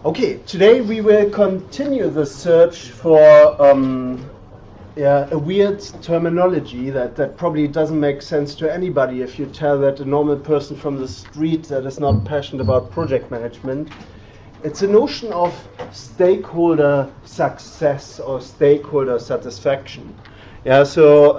Okay, today we will continue the search for a weird terminology that probably doesn't make sense to anybody if you tell that a normal person from the street that is not passionate about project management. It's a notion of stakeholder success or stakeholder satisfaction. Yeah, so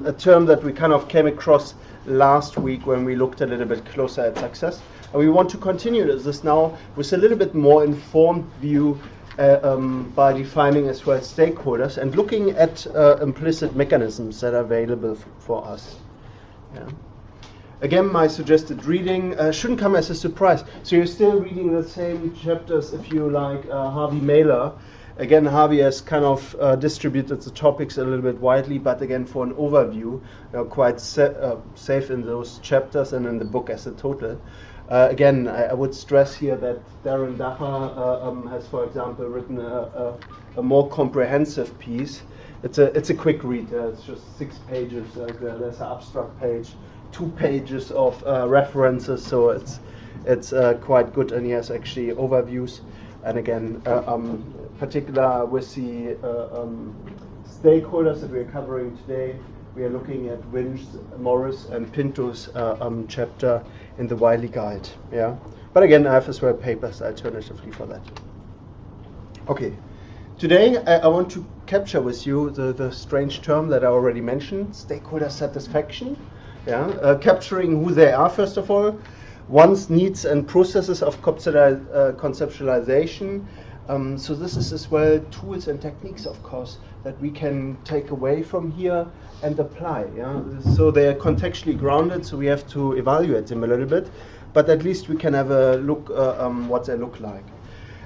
a term that we kind of came across last week when we looked a little bit closer at success. And we want to continue this now with a little bit more informed view by defining as well stakeholders and looking at implicit mechanisms that are available for us. Yeah. Again, my suggested reading shouldn't come as a surprise. So you're still reading the same chapters if you like Harvey Mailer. Again, Harvey has kind of distributed the topics a little bit widely, but again, for an overview, quite safe in those chapters and in the book as a total. Again, I would stress here that Darren Dacher has, for example, written a more comprehensive piece. It's a quick read. It's just 6 pages. There's an abstract page, 2 pages of references, so it's quite good, and he has actually overviews. And again, particular with the stakeholders that we're covering today, we are looking at Winch, Morris, and Pinto's chapter in the Wiley Guide. Yeah, but again, I have as well papers alternatively for that. Okay, today I want to capture with you the strange term that I already mentioned, stakeholder satisfaction. Yeah, capturing who they are first of all, one's needs and processes of conceptualization. So this is as well tools and techniques, of course, that we can take away from here and apply. Yeah? So they are contextually grounded, so we have to evaluate them a little bit, but at least we can have a look what they look like.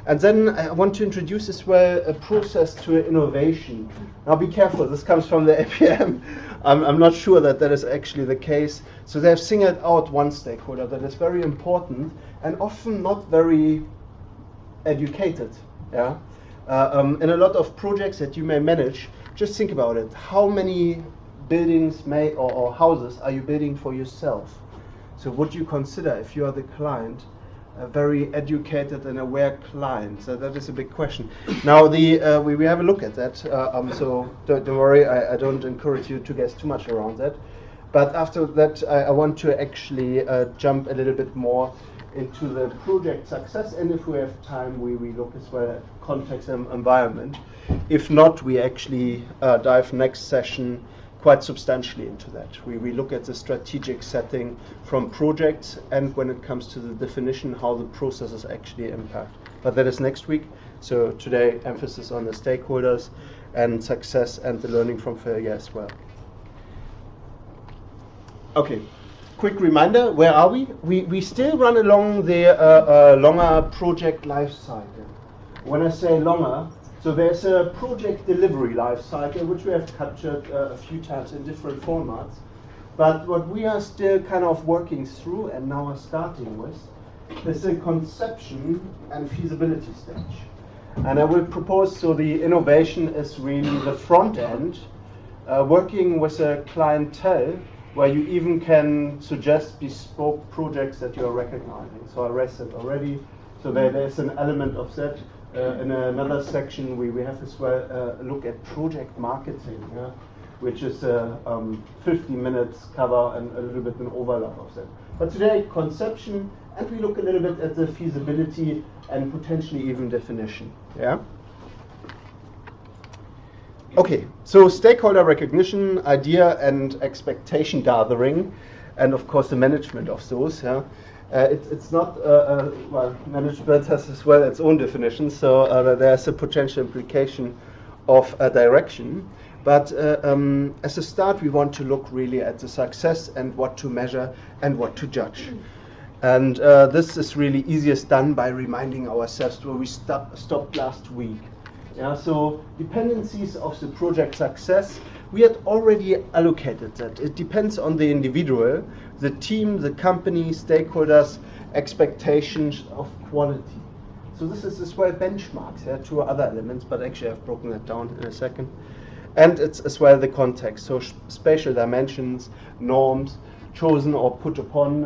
And then I want to introduce as well a process to innovation. Now be careful, this comes from the APM. I'm not sure that is actually the case. So they have singled out one stakeholder that is very important and often not very educated. Yeah? In a lot of projects that you may manage, just think about it. How many buildings or houses are you building for yourself? So would you consider, if you are the client, a very educated and aware client? So that is a big question. Now we have a look at that. So don't worry, I don't encourage you to guess too much around that. But after that, I want to actually jump a little bit more into the project success, and if we have time, we look as well at context and environment. If not, we actually dive next session quite substantially into that. We look at the strategic setting from projects, and when it comes to the definition, how the processes actually impact. But that is next week. So today, emphasis on the stakeholders and success and the learning from failure as well. Okay. Quick reminder, where are we? We still run along the longer project life cycle. When I say longer, so there's a project delivery life cycle, which we have captured a few times in different formats. But what we are still kind of working through and now are starting with is the conception and feasibility stage. And I will propose, so the innovation is really the front end, working with a clientele where you even can suggest bespoke projects that you are recognizing. So I raised it already. So there's an element of that. In another section, we have as well a look at project marketing, which is 50 minutes cover and a little bit an overlap of that. But today, conception, and we look a little bit at the feasibility and potentially even definition. Yeah. Okay, so stakeholder recognition, idea and expectation gathering, and of course the management of those. Yeah, it's not well, management has as well its own definition. So there's a potential implication of a direction. But as a start, we want to look really at the success and what to measure and what to judge. And this is really easiest done by reminding ourselves where we stopped last week. Yeah, so dependencies of the project success, we had already allocated that. It depends on the individual, the team, the company, stakeholders, expectations of quality. So this is as well benchmarks. There are 2 other elements, but actually I've broken that down in a second. And it's as well the context, so spatial dimensions, norms, chosen or put upon.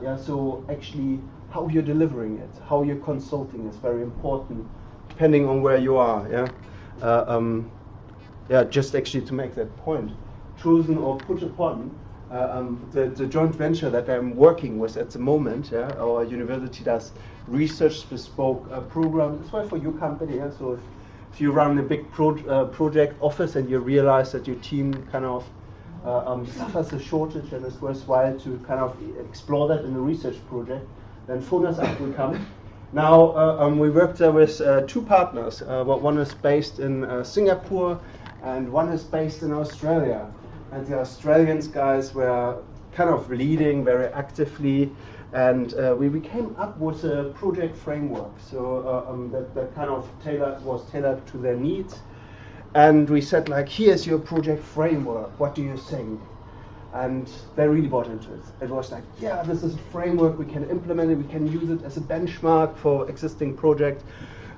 Yeah, so actually how you're delivering it, how you're consulting is very important, depending on where you are. Yeah, yeah. Just actually to make that point, chosen or put upon. The joint venture that I'm working with at the moment, yeah, our university does research bespoke program. It's well for your company. Yeah? So if you run a big project office and you realize that your team kind of suffers a shortage and it's worthwhile to kind of explore that in a research project, then phone us up, we come. Now we worked with two partners. One is based in Singapore and one is based in Australia. And the Australian guys were kind of leading very actively, and we came up with a project framework. So that kind of was tailored to their needs. And we said, like, here's your project framework. What do you think? And they really bought into it. It was like, yeah, this is a framework. We can implement it. We can use it as a benchmark for existing projects.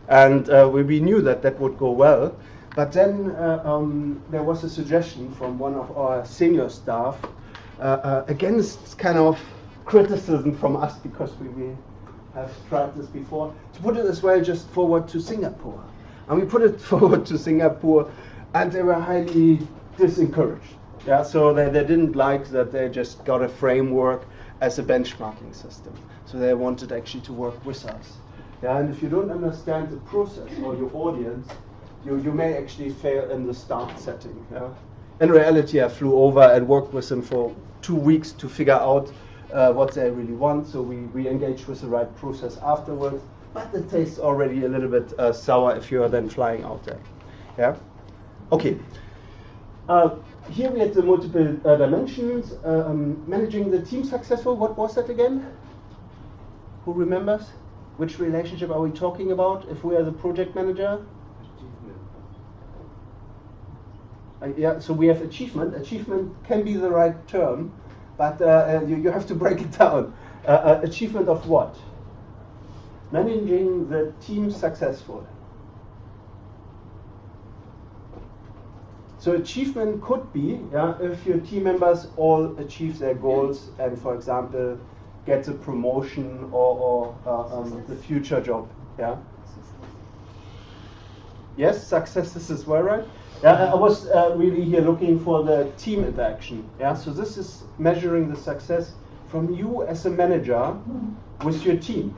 And we knew that that would go well. But then there was a suggestion from one of our senior staff against kind of criticism from us, because we have tried this before, to put it as well just forward to Singapore. And we put it forward to Singapore, and they were highly disencouraged. Yeah, so they didn't like that they just got a framework as a benchmarking system. So they wanted actually to work with us. Yeah, and if you don't understand the process or your audience, you may actually fail in the start setting. Yeah? In reality, I flew over and worked with them for 2 weeks to figure out what they really want. So we engaged with the right process afterwards. But it tastes already a little bit sour if you are then flying out there. Yeah. Okay. Here we had the multiple dimensions. Managing the team successful. What was that again? Who remembers? Which relationship are we talking about? If we are the project manager. Yeah, so we have achievement. Achievement can be the right term, but you have to break it down. Achievement of what? Managing the team successful. So achievement could be, yeah, if your team members all achieve their goals and, for example, get a promotion or the future job. Yeah. Yes, success is as well, right? Yeah, I was really here looking for the team interaction. Yeah, so this is measuring the success from you as a manager with your team.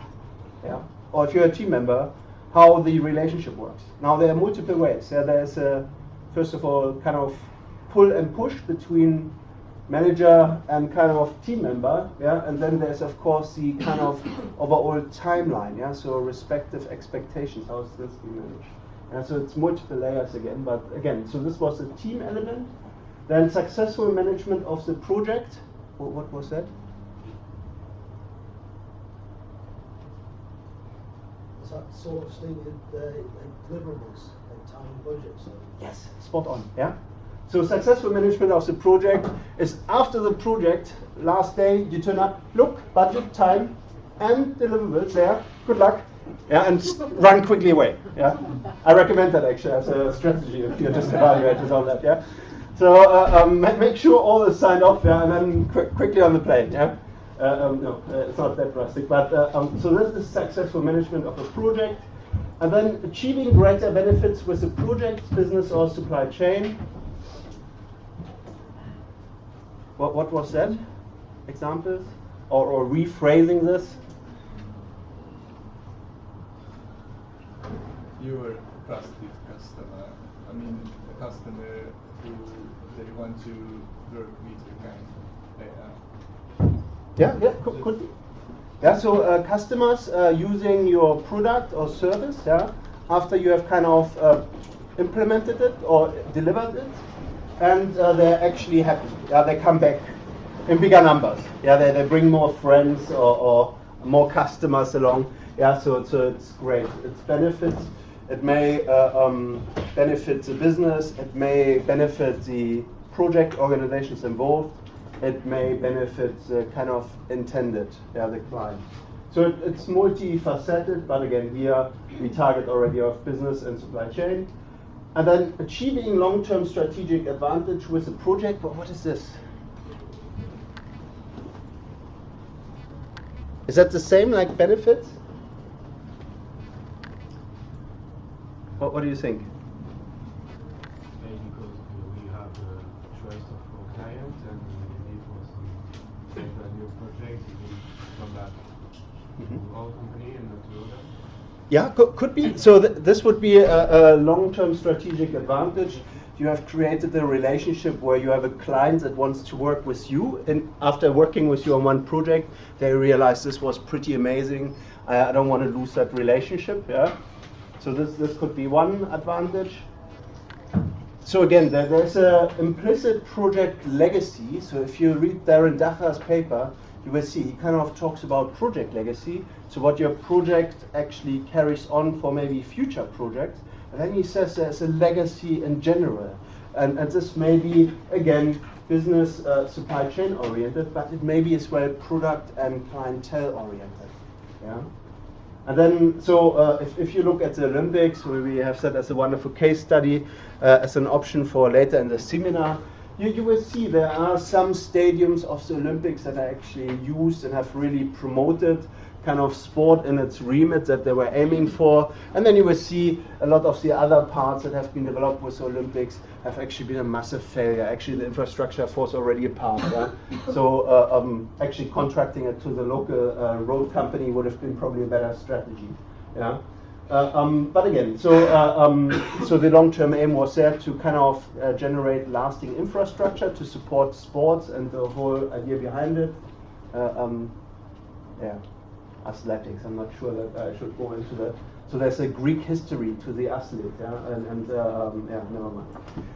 Yeah, or if you're a team member, how the relationship works. Now there are multiple ways. Yeah, there's a first of all kind of pull and push between manager and kind of team member. Yeah, and then there's of course the kind of overall timeline. Yeah, so respective expectations. How is this being managed? So it's multiple layers again, but again, so this was the team element. Then successful management of the project. What was that? Is that sort of stated deliverables, like time and budget? So. Yes, spot on. Yeah. So successful management of the project is after the project, last day, you turn up, look, budget, time, and deliverables there. Good luck. Yeah, and run quickly away. Yeah, I recommend that actually as a strategy if you're just evaluators on that. Yeah, so make sure all is signed off. Yeah, and then quickly on the plane. Yeah, no, it's not that drastic. But so this is successful management of a project, and then achieving greater benefits with the project, business, or supply chain. What was that? Examples or rephrasing this? Your trusted customer, I mean a customer who they want to work with you kind. Yeah, could be. Yeah, so customers using your product or service, yeah, after you have kind of implemented it or delivered it, and they're actually happy. Yeah, they come back in bigger numbers. Yeah, they bring more friends or more customers along. Yeah, so it's great. It's benefits. It may benefit the business, it may benefit the project organizations involved, it may benefit the kind of intended, yeah, the client. So it's multifaceted, but again, here we target already of business and supply chain. And then achieving long-term strategic advantage with the project. Well, what is this? Is that the same like benefits? What do you think? Maybe because we have the choice of our client and maybe for some new projects we can come back to our company and not to others. Yeah, could be. So this would be a long-term strategic advantage. You have created a relationship where you have a client that wants to work with you, and after working with you on one project, they realize this was pretty amazing. I don't want to lose that relationship. Yeah. So this could be one advantage. So again, there's a implicit project legacy. So if you read Darren Dacher's paper, you will see he kind of talks about project legacy. So what your project actually carries on for maybe future projects. And then he says there's a legacy in general. And this may be, again, business supply chain oriented, but it may be as well product and clientele oriented. Yeah. And then, so if you look at the Olympics, we have that as a wonderful case study, as an option for later in the seminar, you will see there are some stadiums of the Olympics that are actually used and have really promoted kind of sport in its remit that they were aiming for. And then you will see a lot of the other parts that have been developed with the Olympics have actually been a massive failure. Actually, the infrastructure falls already apart. Yeah? So actually contracting it to the local road company would have been probably a better strategy. Yeah. But again, so the long-term aim was there to kind of generate lasting infrastructure to support sports and the whole idea behind it. Yeah. Athletics. I'm not sure that I should go into that. So there's a Greek history to the athlete, yeah, and yeah, never mind.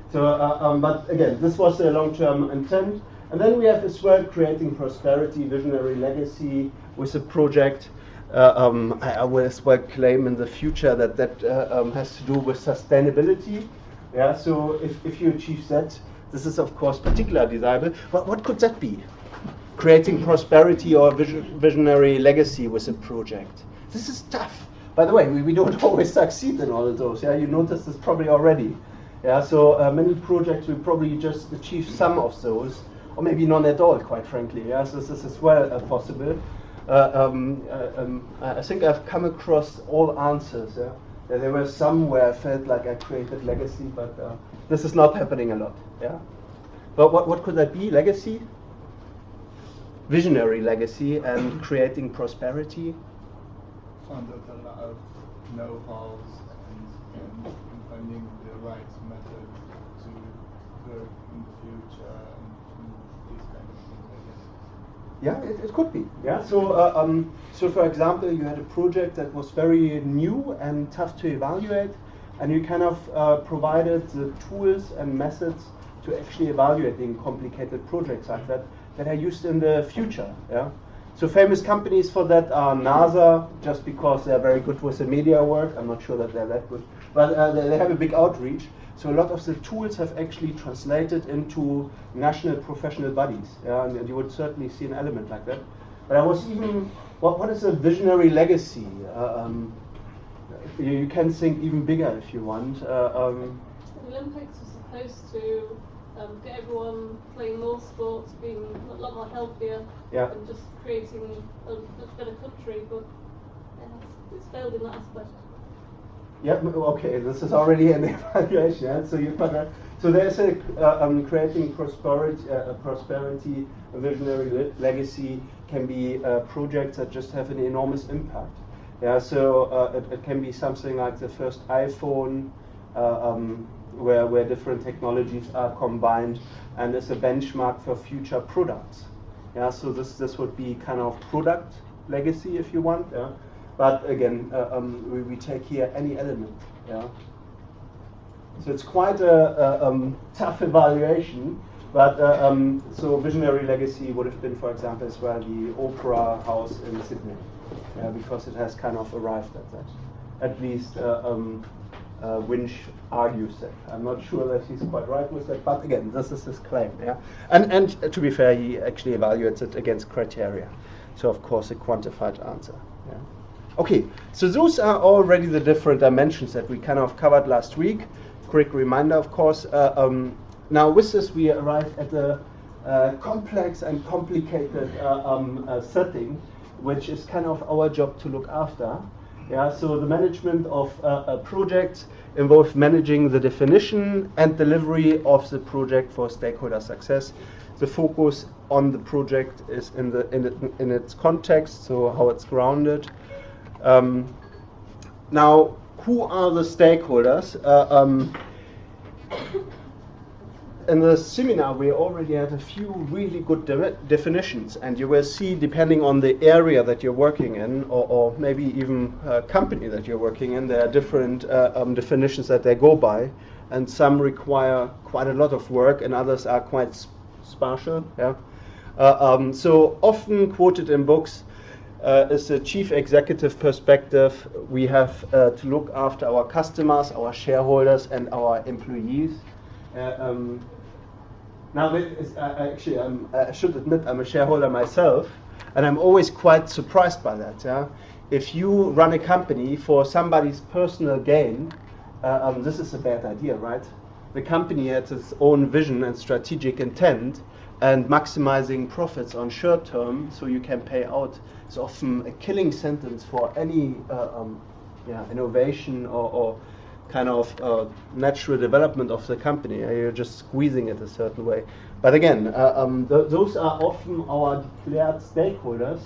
So, but again, this was the long-term intent, and then we have as well creating prosperity, visionary legacy with a project. I will as well claim in the future that has to do with sustainability. Yeah. So if you achieve that, this is of course particularly desirable. But what could that be? Creating prosperity or visionary legacy with a project. This is tough. By the way, we don't always succeed in all of those. Yeah, you noticed this probably already. Yeah, so many projects we probably just achieve some of those, or maybe none at all, quite frankly. Yeah, so this is as well possible. I think I've come across all answers. Yeah, there were some where I felt like I created legacy, but this is not happening a lot. Yeah, but what could that be? Legacy. Visionary legacy and creating prosperity. Found out a lot of know-hows and finding the right method to work in the future and these kind of things, I guess. Yeah, it could be. Yeah. So for example, you had a project that was very new and tough to evaluate, and you kind of provided the tools and methods to actually evaluating complicated projects like that are used in the future. Yeah. So famous companies for that are NASA, just because they're very good with the media work. I'm not sure that they're that good, but they have a big outreach. So a lot of the tools have actually translated into national professional bodies. Yeah, and you would certainly see an element like that. But I was even, what is a visionary legacy? You can think even bigger if you want. The Olympics were supposed to get everyone playing more sports, being a lot more healthier, yeah, and just creating a much better country, but it's failed in that aspect. Yeah, okay, this is already an evaluation. Yeah? So there's a creating prosperity, a visionary legacy can be projects that just have an enormous impact. Yeah, so it can be something like the first iPhone, where different technologies are combined and is a benchmark for future products. Yeah, so this would be kind of product legacy if you want. Yeah, but again, we take here any element. Yeah, so it's quite a tough evaluation. But so visionary legacy would have been, for example, as well the Opera House in Sydney, because it has kind of arrived at that. At least Winch argues that. I'm not sure that he's quite right with that, but again, this is his claim. Yeah, and to be fair, he actually evaluates it against criteria. So of course, a quantified answer. Yeah. Okay, so those are already the different dimensions that we kind of covered last week. Quick reminder, of course. Now with this, we arrive at a complex and complicated setting which is kind of our job to look after. Yeah, so the management of a project involves managing the definition and delivery of the project for stakeholder success. The focus on the project is in its context, so how it's grounded. Now, who are the stakeholders? In the seminar, we already had a few really good definitions, and you will see, depending on the area that you're working in, or maybe even a company that you're working in, there are different definitions that they go by, and some require quite a lot of work, and others are quite sparse. Yeah? So often quoted in books is a chief executive perspective. We have to look after our customers, our shareholders, and our employees. Now, actually, I should admit I'm a shareholder myself, and I'm always quite surprised by that. Yeah? If you run a company for somebody's personal gain, this is a bad idea, right? The company has its own vision and strategic intent, and maximizing profits on short term so you can pay out is often a killing sentence for any innovation or kind of natural development of the company. You're just squeezing it a certain way. But again, those are often our declared stakeholders,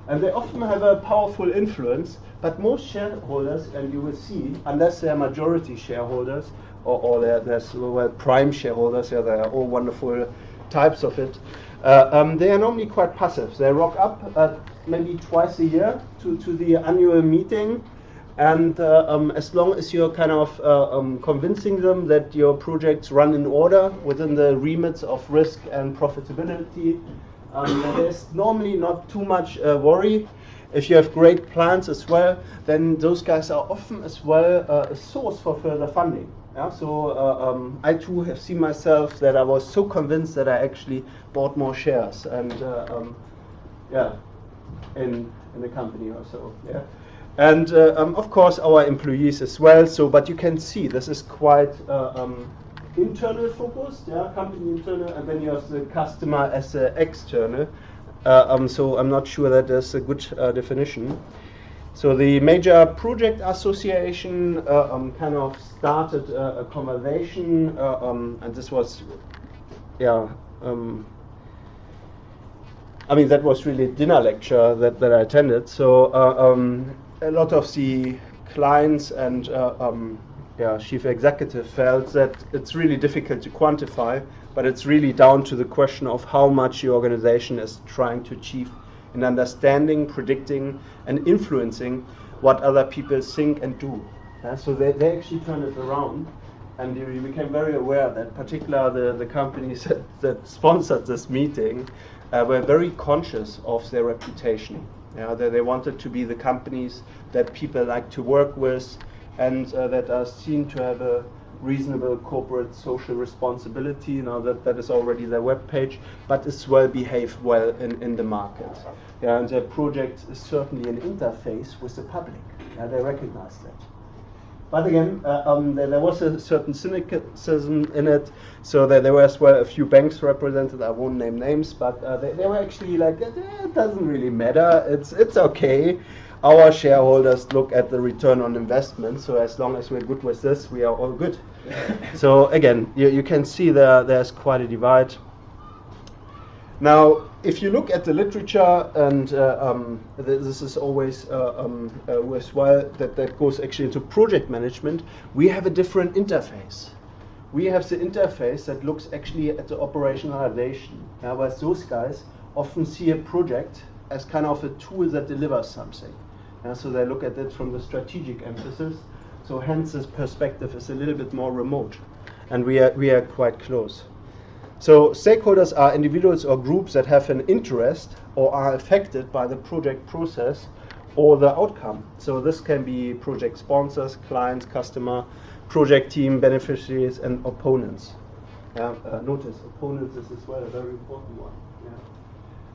and they often have a powerful influence, but most shareholders, and you will see, unless they're majority shareholders or they're prime shareholders, yeah, they are all wonderful types of it, they are normally quite passive. They rock up maybe twice a year to the annual meeting, and as long as you're kind of convincing them that your projects run in order within the remits of risk and profitability, there's normally not too much worry. If you have great plans as well, then those guys are often as well a source for further funding. Yeah? So I too have seen myself that I was so convinced that I actually bought more shares, and in the company or so. Yeah. And of course our employees as well. So, but you can see this is quite internal focused, yeah, company internal, and then you have the customer as external. So I'm not sure that there's a good definition. So the major project association kind of started a conversation, and this was, I mean, that was really a dinner lecture that I attended. So a lot of the clients and chief executive felt that it's really difficult to quantify, but it's really down to the question of how much your organization is trying to achieve in understanding, predicting, and influencing what other people think and do. So they actually turned it around, and we became very aware that particularly the companies that sponsored this meeting were very conscious of their reputation. They wanted to be the companies that people like to work with, and that are seen to have a reasonable corporate social responsibility. That is already their webpage, but as well behave well in the market. And their project is certainly an interface with the public. They recognize that. But again, there was a certain cynicism in it, so there were as well a few banks represented. I won't name names, but they were actually like, it doesn't really matter, it's okay. Our shareholders look at the return on investment, so as long as we're good with this, we are all good. So again, you can see there's quite a divide. Now, if you look at the literature, and this is always worthwhile, that goes actually into project management, we have a different interface. We have the interface that looks actually at the operationalization, whereas those guys often see a project as kind of a tool that delivers something. So they look at it from the strategic emphasis. So hence this perspective is a little bit more remote, and we are quite close. So stakeholders are individuals or groups that have an interest or are affected by the project process or the outcome. So this can be project sponsors, clients, customer, project team, beneficiaries, and opponents. Notice opponents is as well a very important one.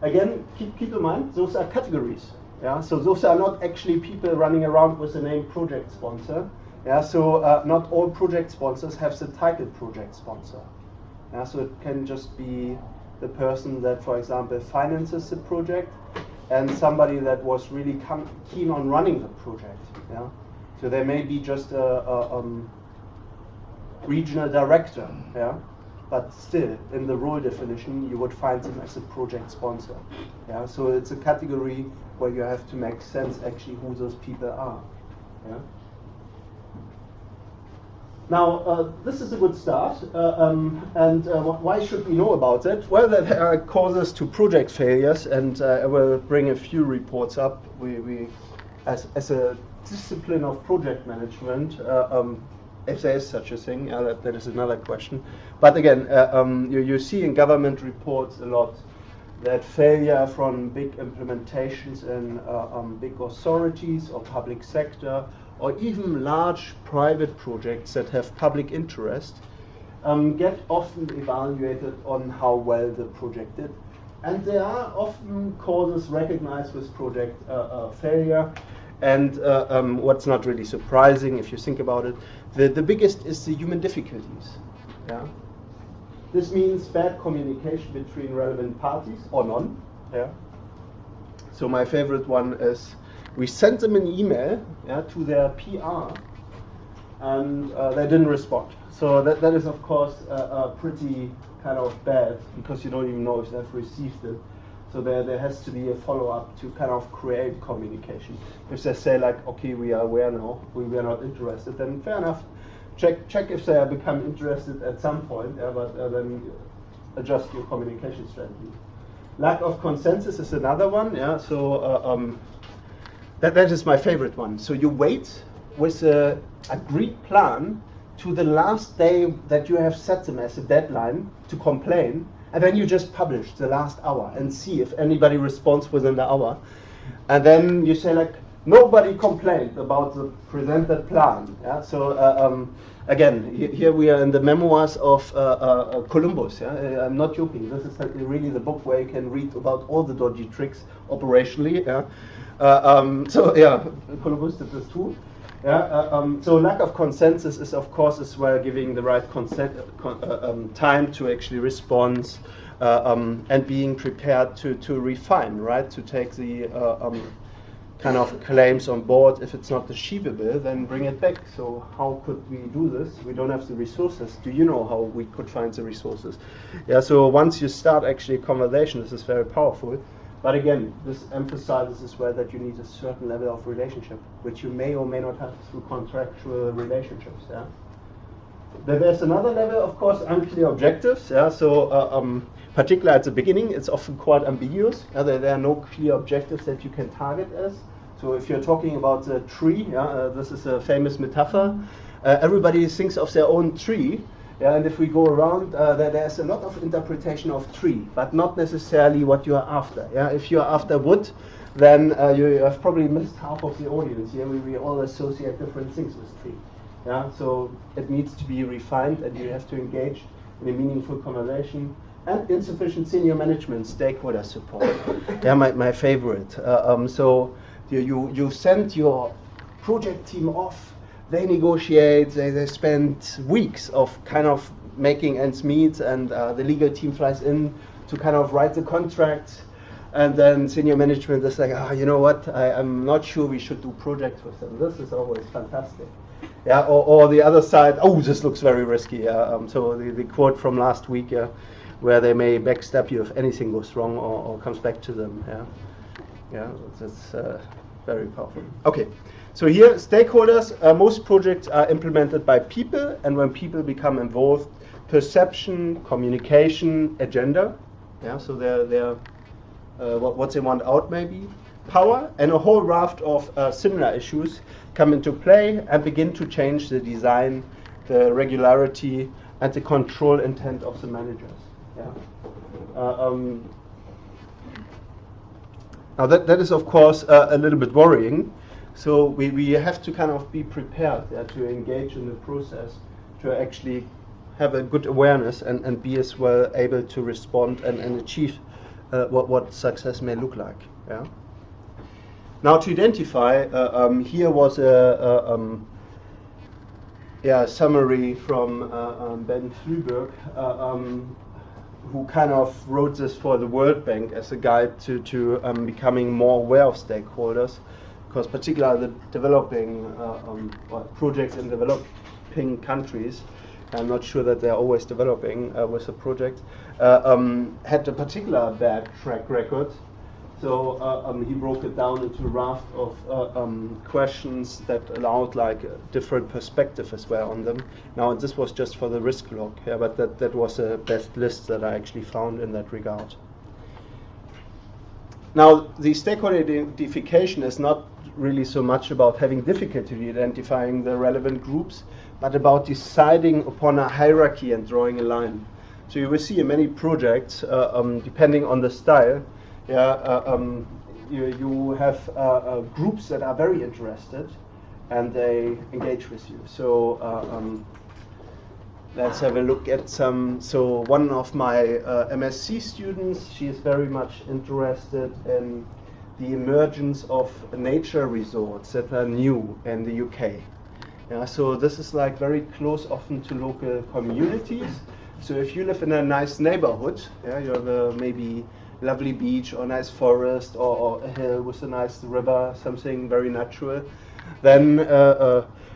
Again, keep in mind, those are categories. So those are not actually people running around with the name project sponsor. So not all project sponsors have the title project sponsor. So it can just be the person that, for example, finances the project, and somebody that was really keen on running the project. Yeah? So there may be just a regional director, yeah? But still, in the role definition, you would find him as a project sponsor. Yeah? So it's a category where you have to make sense actually who those people are. Yeah? Now, this is a good start, and why should we know about it? Well, there are causes to project failures, and I will bring a few reports up. We as a discipline of project management, if there is such a thing, that is another question. But again, you see in government reports a lot that failure from big implementations in big authorities or public sector, or even large private projects that have public interest, get often evaluated on how well the project did. And there are often causes recognized with project failure. And what's not really surprising, if you think about it, the biggest is the human difficulties. Yeah? This means bad communication between relevant parties, or none. Yeah? So my favorite one is, we sent them an email, yeah, to their PR, and they didn't respond. So that is, of course, pretty kind of bad, because you don't even know if they've received it. So there has to be a follow-up to kind of create communication. If they say like, okay, we are aware now, we are not interested, then fair enough. Check if they have become interested at some point, yeah, but then adjust your communication strategy. Lack of consensus is another one. Yeah, so that is my favorite one. So you wait with a agreed plan to the last day that you have set them as a deadline to complain, and then you just publish the last hour and see if anybody responds within the hour. And then you say like, nobody complained about the presented plan. Yeah? So again, here we are in the memoirs of Columbus. Yeah? I'm not joking. This is really the book where you can read about all the dodgy tricks operationally. Yeah? So yeah, Columbus did this too. Yeah? So lack of consensus is, of course, as well giving the right time to actually respond, and being prepared to refine, right? To take the kind of claims on board. If it's not achievable, then bring it back. So how could we do this? We don't have the resources. Do you know how we could find the resources? Yeah, so once you start actually a conversation, this is very powerful. But again, this emphasizes as well that you need a certain level of relationship, which you may or may not have through contractual relationships. Yeah. There's another level, of course, unclear objectives. Yeah. So particularly at the beginning, it's often quite ambiguous. There are no clear objectives that you can target as. So if you're talking about the tree, this is a famous metaphor. Everybody thinks of their own tree. Yeah, and if we go around, there's a lot of interpretation of tree, but not necessarily what you are after. Yeah, if you are after wood, then you have probably missed half of the audience. Yeah, we all associate different things with tree. Yeah, so it needs to be refined, and you have to engage in a meaningful conversation. And insufficient senior management, stakeholder support. Yeah, my favorite. So you send your project team off. They negotiate, they spend weeks of kind of making ends meet, and the legal team flies in to kind of write the contract, and then senior management is like, you know what, I'm not sure we should do projects with them. This is always fantastic. Yeah, or the other side, this looks very risky. So the quote from last week, where they may backstab you if anything goes wrong or comes back to them. Yeah, that's very powerful. Okay. So here, stakeholders, most projects are implemented by people, and when people become involved, perception, communication, agenda, yeah, so they're what they want out maybe, power, and a whole raft of similar issues come into play and begin to change the design, the regularity, and the control intent of the managers. Yeah. Now that is, of course, a little bit worrying. So we have to kind of be prepared to engage in the process, to actually have a good awareness and be as well able to respond and achieve what success may look like. Yeah. Now to identify, here was a summary from Ben Fluberg. who kind of wrote this for the World Bank as a guide to becoming more aware of stakeholders, because particularly the developing or projects in developing countries, I'm not sure that they're always developing with the project, had a particular bad track record. So he broke it down into a raft of questions that allowed like a different perspective as well on them. Now this was just for the risk log, yeah, but that was the best list that I actually found in that regard. Now the stakeholder identification is not really so much about having difficulty identifying the relevant groups, but about deciding upon a hierarchy and drawing a line. So you will see in many projects, depending on the style, you have groups that are very interested and they engage with you. So let's have a look at some. So one of my MSc students, she is very much interested in the emergence of nature resorts that are new in the UK. Yeah, so this is like very close often to local communities. So if you live in a nice neighborhood, yeah, you have a maybe lovely beach or nice forest or a hill with a nice river, something very natural, then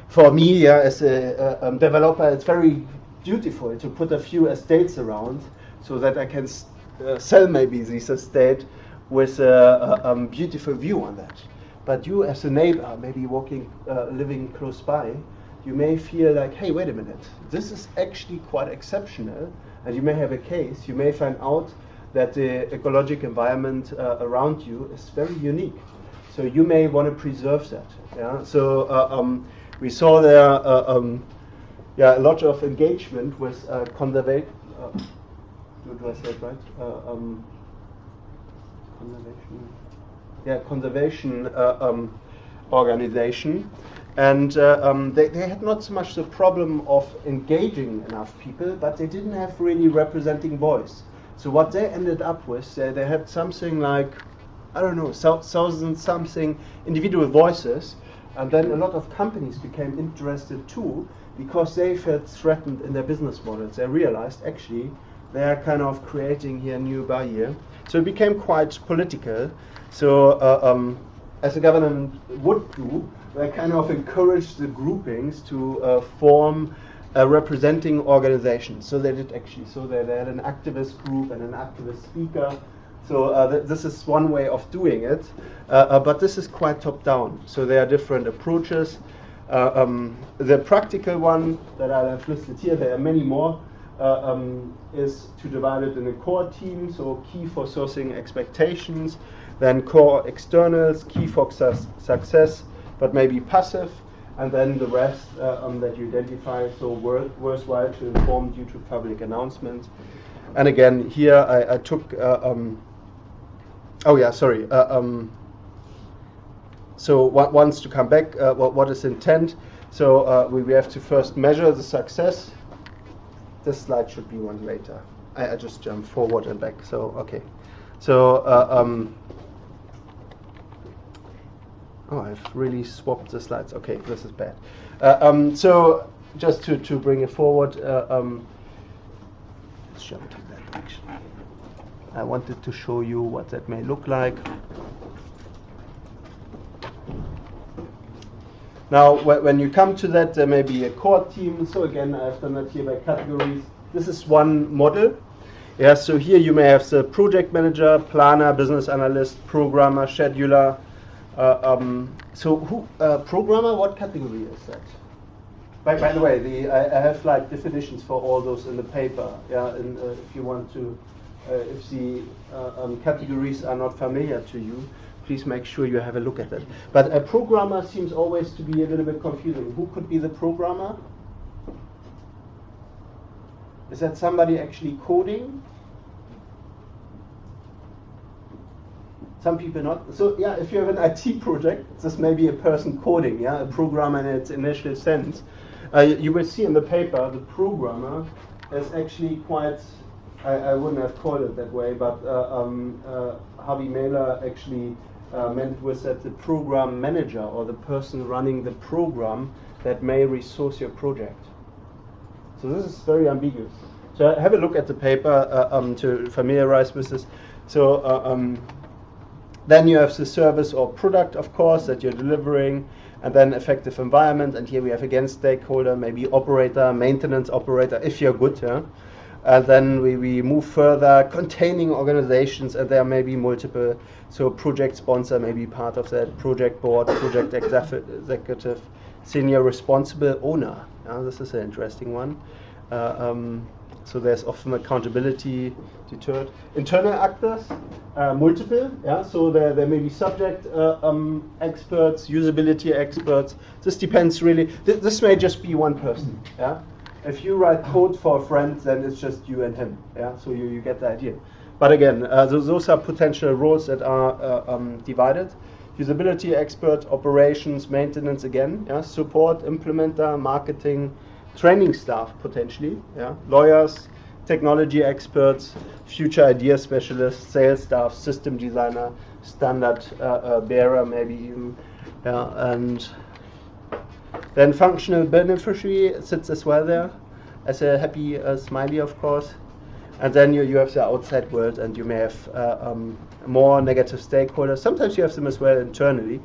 for me, yeah, as a developer, it's very beautiful to put a few estates around so that I can sell maybe this estate with a beautiful view on that. But you as a neighbor, maybe walking, living close by, you may feel like, hey, wait a minute, this is actually quite exceptional, and you may have a case, you may find out that the ecological environment around you is very unique. So you may want to preserve that. Yeah? So we saw there a lot of engagement with conservation. Do I say it right? Conservation. Yeah, conservation organization. And they had not so much the problem of engaging enough people, but they didn't have really representing voice. So what they ended up with, they had something like, I don't know, 1,000 something individual voices, and then a lot of companies became interested too, because they felt threatened in their business models. They realized actually they are kind of creating here a new barrier. So it became quite political. So as the government would do, they kind of encouraged the groupings to form a representing organization. So they did actually. So they had an activist group and an activist speaker. So this is one way of doing it. But this is quite top down. So there are different approaches. The practical one that I have listed here, there are many more, is to divide it in a core team. So key for sourcing expectations, then core externals, key for success, but maybe passive, and then the rest that you identify, so worthwhile to inform due to public announcement. And again, here I took, so once to come back, what is intent? So we have to first measure the success. This slide should be one later. I just jumped forward and back, so okay. So, I've really swapped the slides. Okay, this is bad. So just to bring it forward, let's jump to that actually. I wanted to show you what that may look like. Now, when you come to that, there may be a core team. So again, I've done that here by categories. This is one model. Yeah, so here you may have the project manager, planner, business analyst, programmer, scheduler. Programmer, what category is that? By the way, I have like definitions for all those in the paper. Yeah, and if you want to, if the categories are not familiar to you, please make sure you have a look at it. But a programmer seems always to be a little bit confusing. Who could be the programmer? Is that somebody actually coding? Some people not. So yeah, if you have an IT project, this may be a person coding, yeah, a programmer in its initial sense. You will see in the paper the programmer is actually quite, I wouldn't have called it that way, but Harvey Mailer actually meant was that the program manager or the person running the program that may resource your project. So this is very ambiguous. So have a look at the paper to familiarize with this. So then you have the service or product, of course, that you're delivering, and then effective environment. And here we have again stakeholder, maybe operator, maintenance operator, if you're good. Yeah? And then we move further, containing organizations, and there may be multiple. So project sponsor may be part of that, project board, project executive, senior responsible owner. This is an interesting one. So there's often accountability deterred. Internal actors, multiple. Yeah. So there may be subject experts, usability experts. This depends really. This may just be one person. Yeah. If you write code for a friend, then it's just you and him. Yeah. So you get the idea. But again, those are potential roles that are divided. Usability expert, operations, maintenance again. Yeah. Support, implementer, marketing. Training staff potentially, yeah, lawyers, technology experts, future idea specialists, sales staff, system designer, standard bearer maybe even, yeah, and then functional beneficiary sits as well there as a happy smiley, of course, and then you have the outside world, and you may have more negative stakeholders. Sometimes you have them as well internally.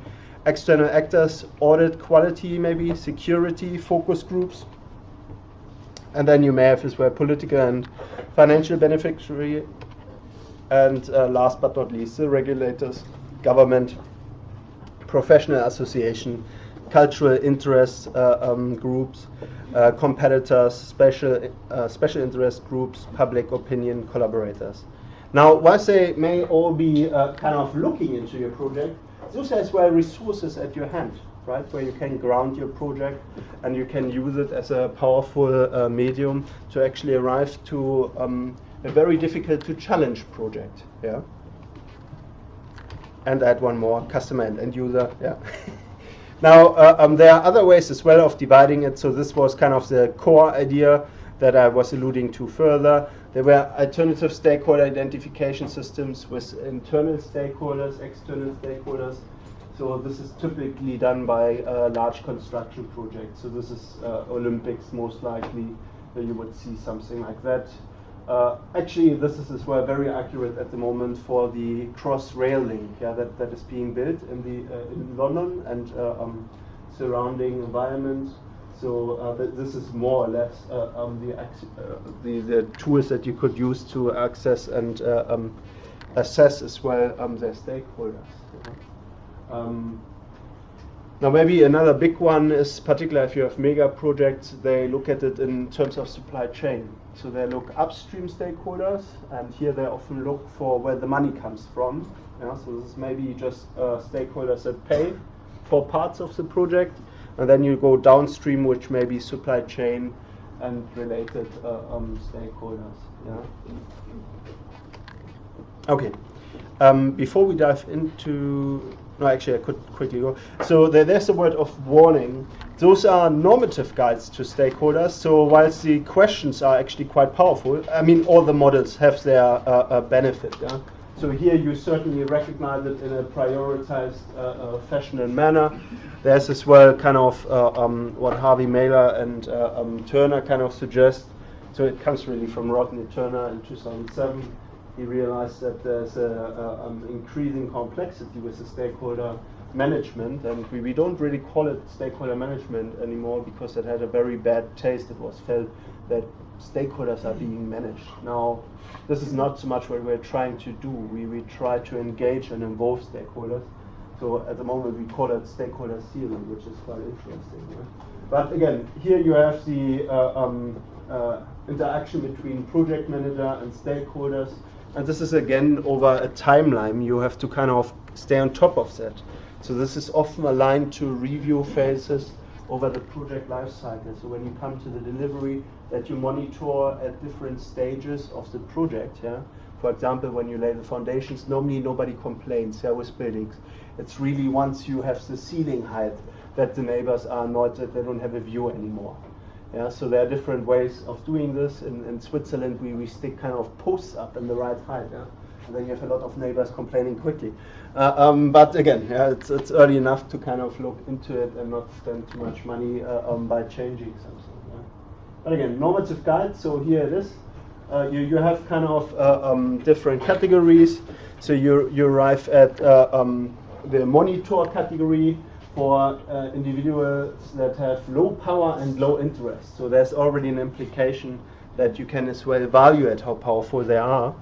External actors, audit, quality maybe, security, focus groups. And then you may have as well political and financial beneficiary, and last but not least, the regulators, government, professional association, cultural interest groups, competitors, special interest groups, public opinion collaborators. Now, whilst they may all be kind of looking into your project, those are as well resources at your hand, right, where you can ground your project and you can use it as a powerful medium to actually arrive to a very difficult to challenge project. Yeah. And add one more, customer and end user. Yeah. Now there are other ways as well of dividing it. So this was kind of the core idea that I was alluding to further. There were alternative stakeholder identification systems with internal stakeholders, external stakeholders. So this is typically done by large construction projects. So this is Olympics most likely, you would see something like that. Actually, this is as well very accurate at the moment for the cross-rail link, yeah, that is being built in London and surrounding environment. So this is more or less the tools that you could use to access and assess as well their stakeholders. Now maybe another big one is, particularly if you have mega projects, they look at it in terms of supply chain. So they look upstream stakeholders, and here they often look for where the money comes from. Yeah, so this is maybe just stakeholders that pay for parts of the project, and then you go downstream, which may be supply chain and related stakeholders. Yeah. Okay. Before we dive into, no, actually I could quickly go. So there's a word of warning. Those are normative guides to stakeholders. So whilst the questions are actually quite powerful, I mean, all the models have their benefit. Yeah? So here you certainly recognize it in a prioritized fashion and manner. There's as well kind of what Harvey Mailer and Turner kind of suggest. So it comes really from Rodney Turner in 2007. He realized that there's increasing complexity with the stakeholder management, and we don't really call it stakeholder management anymore because it had a very bad taste. It was felt that stakeholders are being managed. Now, this is not so much what we're trying to do. We try to engage and involve stakeholders. So at the moment we call it stakeholder theory, which is quite interesting. Right? But again, here you have the interaction between project manager and stakeholders. And this is again over a timeline. You have to kind of stay on top of that. So this is often aligned to review phases over the project life cycle. So when you come to the delivery, that you monitor at different stages of the project. Yeah. For example, when you lay the foundations, normally nobody complains. Yeah, with buildings, it's really once you have the ceiling height that the neighbors are not, that they don't have a view anymore. Yeah, so there are different ways of doing this. In Switzerland, we stick kind of posts up in the right height, yeah? And then you have a lot of neighbors complaining quickly. But again, yeah, it's early enough to kind of look into it and not spend too much money by changing something. Yeah? But again, normative guide, so here it is. you have kind of different categories. So you arrive at the monitor category for individuals that have low power and low interest. So there's already an implication that you can as well evaluate how powerful they are.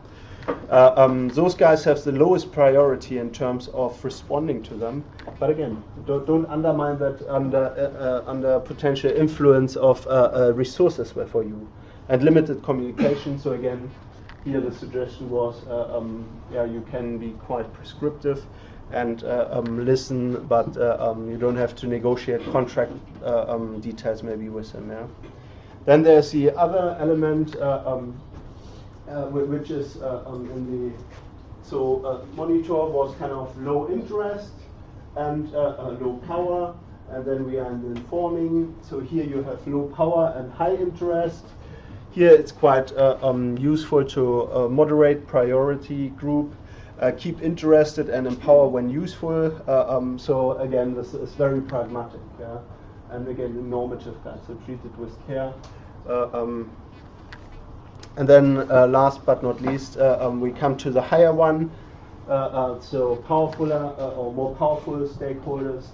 Those guys have the lowest priority in terms of responding to them. But again, don't undermine that under potential influence of resources for you and limited communication. So again, here the suggestion was, you can be quite prescriptive and listen, but you don't have to negotiate contract details maybe with them. Yeah? Then there's the other element, which is in the monitor was kind of low interest and low power, and then we are in the informing. So here you have low power and high interest. Here it's quite useful to moderate priority group, keep interested and empower when useful. So again, this is very pragmatic, yeah? And again, the normative guide, so treat it with care. And then last but not least, we come to the higher one. So powerfuler or more powerful stakeholders.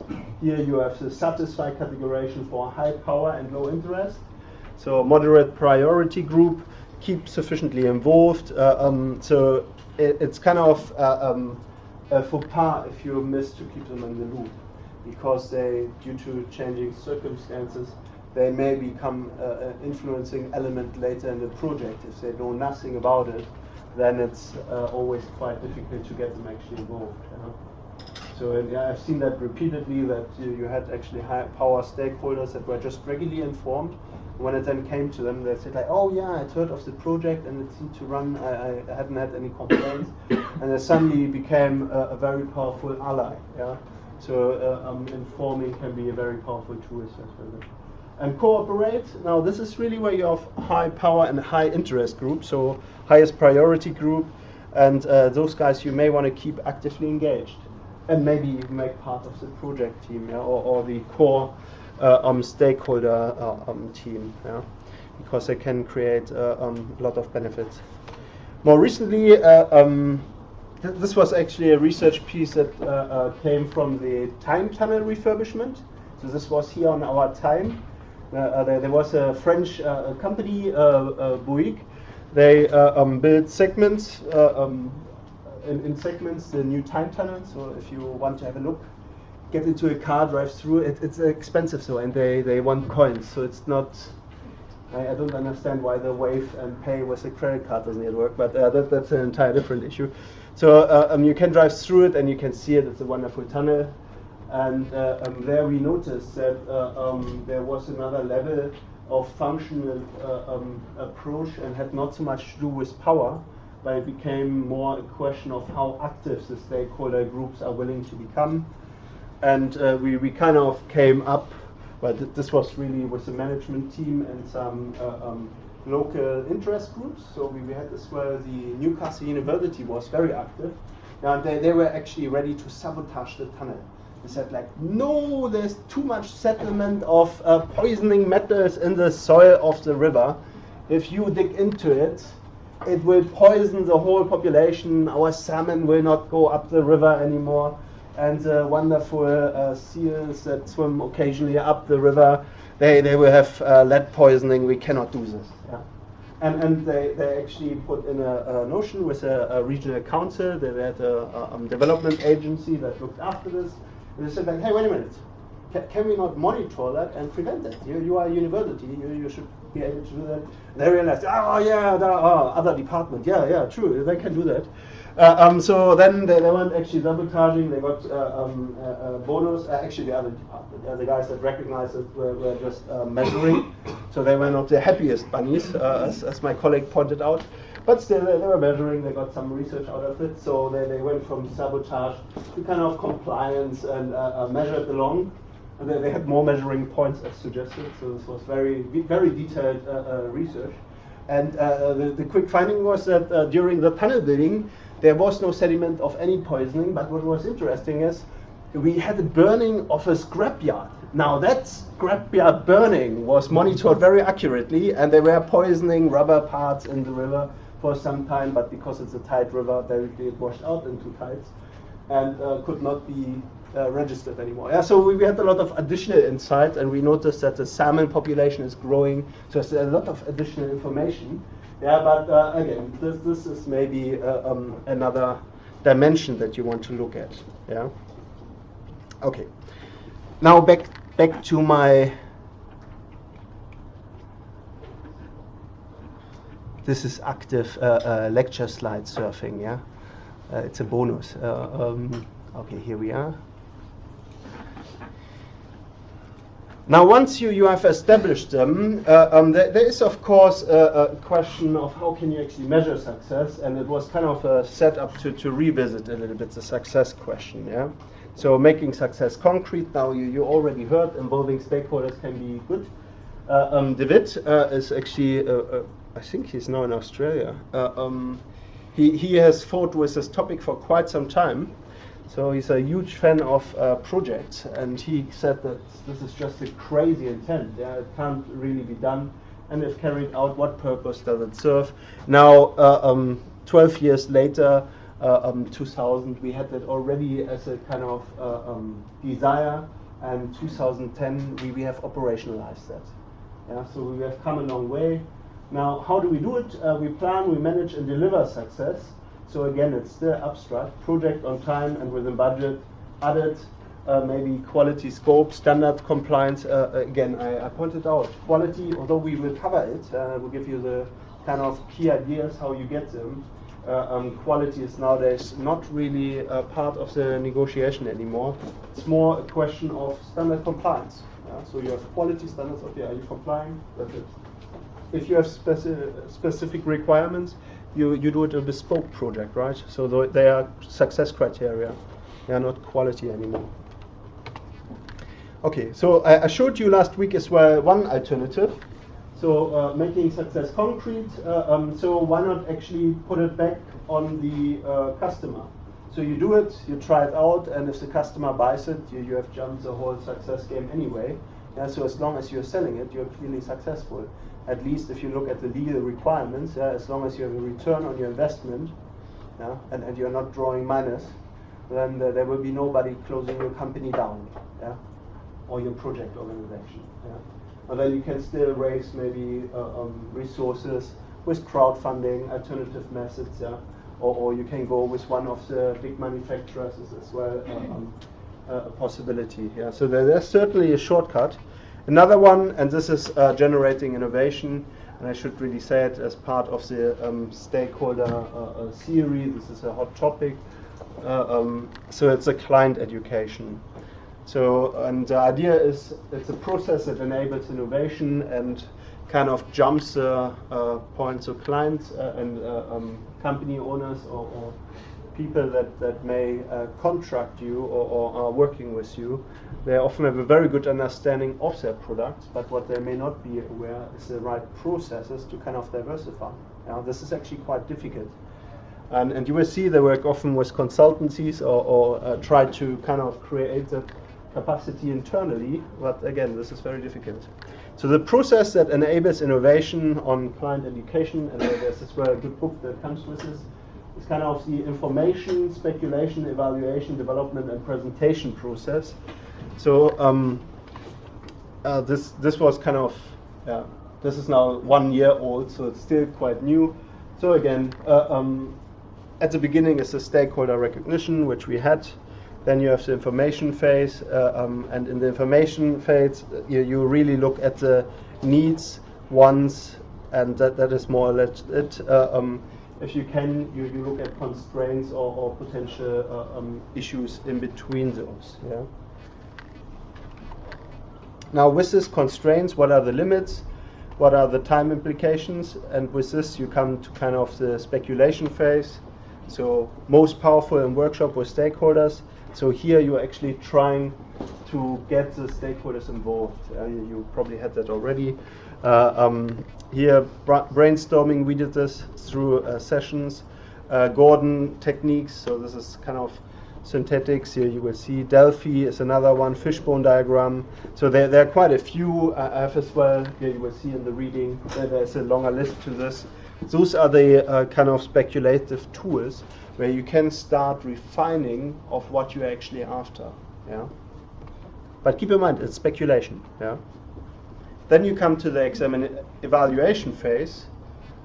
Here you have the satisfy categorization for high power and low interest. So moderate priority group, keep sufficiently involved. So it's kind of a faux pas if you miss to keep them in the loop, because they, due to changing circumstances, they may become an influencing element later in the project. If they know nothing about it, then it's always quite difficult to get them actually involved. You know? So I've seen that repeatedly, that you had actually high power stakeholders that were just regularly informed. When it then came to them, they said like, oh yeah, I heard of the project and it seemed to run, I hadn't had any complaints. And they suddenly became a very powerful ally. Yeah? So informing can be a very powerful tool as well. And cooperate, now this is really where you have high power and high interest group, so highest priority group, and those guys you may want to keep actively engaged and maybe even make part of the project team, yeah, or the core stakeholder team, yeah, because they can create a lot of benefits. More recently, this was actually a research piece that came from the time tunnel refurbishment. So this was here on our time. There was a French company, Bouygues. They build segments, in segments, the new time tunnel. So if you want to have a look, get into a car, drive through it. It's expensive, so, and they want coins. So it's not. I don't understand why the wave and pay with a credit card doesn't yet work, but that's an entire different issue. So you can drive through it and you can see it. It's a wonderful tunnel. And there we noticed that there was another level of functional approach and had not so much to do with power, but it became more a question of how active the stakeholder groups are willing to become. And we kind of came up, but this was really with the management team and some local interest groups. So we had as well, the Newcastle University was very active. Now they were actually ready to sabotage the tunnel. They said like, no, there's too much settlement of poisoning metals in the soil of the river. If you dig into it, it will poison the whole population. Our salmon will not go up the river anymore. And the wonderful seals that swim occasionally up the river, they will have lead poisoning. We cannot do this. Yeah? And they actually put in a notion with a regional council. They had a development agency that looked after this. And they said like, hey, wait a minute. Can we not monitor that and prevent that? You are a university. You should be able to do that. And they realized, oh yeah, there are other departments. Yeah, true. They can do that. So then they weren't actually sabotaging. They got a bonus. Actually, the other department, the guys that recognized it were just measuring. So they were not the happiest bunnies, as my colleague pointed out. But still, they were measuring. They got some research out of it. So they went from sabotage to kind of compliance and measured along. And they had more measuring points as suggested. So this was very, very detailed research. And the quick finding was that during the tunnel building, there was no sediment of any poisoning. But what was interesting is we had a burning of a scrapyard. Now that scrapyard burning was monitored very accurately, and they were poisoning rubber parts in the river for some time, but because it's a tight river, directly it washed out into tides and could not be registered anymore. Yeah, so we had a lot of additional insight, and we noticed that the salmon population is growing, so there's a lot of additional information. Yeah, but again, this is maybe another dimension that you want to look at. Yeah. Okay. Now back to my. This is active lecture slide surfing. Yeah, it's a bonus. Okay, here we are. Now, once you have established them, there is, of course, a question of how can you actually measure success, and it was kind of a setup to revisit a little bit the success question, yeah? So making success concrete, now you already heard involving stakeholders can be good. David is actually, I think he's now in Australia. He has fought with this topic for quite some time. So he's a huge fan of projects, and he said that this is just a crazy intent. Yeah, it can't really be done, and if carried out, what purpose does it serve? Now, 12 years later, 2000, we had that already as a kind of desire, and 2010 we have operationalized that. Yeah, so we have come a long way. Now, how do we do it? We plan, we manage, and deliver success. So again, it's still abstract, project on time and within budget, audit, maybe quality scope, standard compliance. Again, I pointed out quality, although we will cover it, we'll give you the kind of key ideas how you get them. Quality is nowadays not really a part of the negotiation anymore. It's more a question of standard compliance. So you have quality standards, okay, are you complying? That's it. If you have specific requirements, you do it a bespoke project, right? So they are success criteria. They are not quality anymore. Okay, so I showed you last week as well one alternative. So making success concrete. So why not actually put it back on the customer? So you do it, you try it out, and if the customer buys it, you have jumped the whole success game anyway. Yeah, so as long as you're selling it, you're clearly successful. At least if you look at the legal requirements, yeah, as long as you have a return on your investment, yeah, and you're not drawing minus, then there will be nobody closing your company down, yeah, or your project organization. Yeah. And then you can still raise maybe resources with crowdfunding, alternative methods, yeah, or you can go with one of the big manufacturers as well, a possibility. Yeah. So there's certainly a shortcut. Another one, and this is generating innovation, and I should really say it as part of the stakeholder theory. This is a hot topic. So it's a client education. So, and the idea is it's a process that enables innovation and kind of jumps points of clients and company owners or people that may contract you or are working with you. They often have a very good understanding of their products, but what they may not be aware is the right processes to kind of diversify. Now, this is actually quite difficult. And you will see they work often with consultancies or try to kind of create the capacity internally, but again, this is very difficult. So the process that enables innovation on client education, and there's as well a good book that comes with this, is kind of the information, speculation, evaluation, development, and presentation process. So this was kind of, this is now 1 year old, so it's still quite new. So again, at the beginning is the stakeholder recognition, which we had. Then you have the information phase, and in the information phase, you really look at the needs, wants, and that is more or less it. If you can, you look at constraints or potential issues in between those. Yeah. Now, with these constraints, what are the limits? What are the time implications? And with this, you come to kind of the speculation phase. So, most powerful in workshop with stakeholders. So here you're actually trying to get the stakeholders involved. You probably had that already. Here, brainstorming, we did this through sessions. Gordon techniques, so this is kind of synthetics. Here you will see Delphi is another one, fishbone diagram. So there are quite a few. I have as well, here you will see in the reading, there's a longer list to this. Those are the kind of speculative tools where you can start refining of what you're actually after. Yeah. But keep in mind, it's speculation. Yeah. Then you come to the evaluation phase.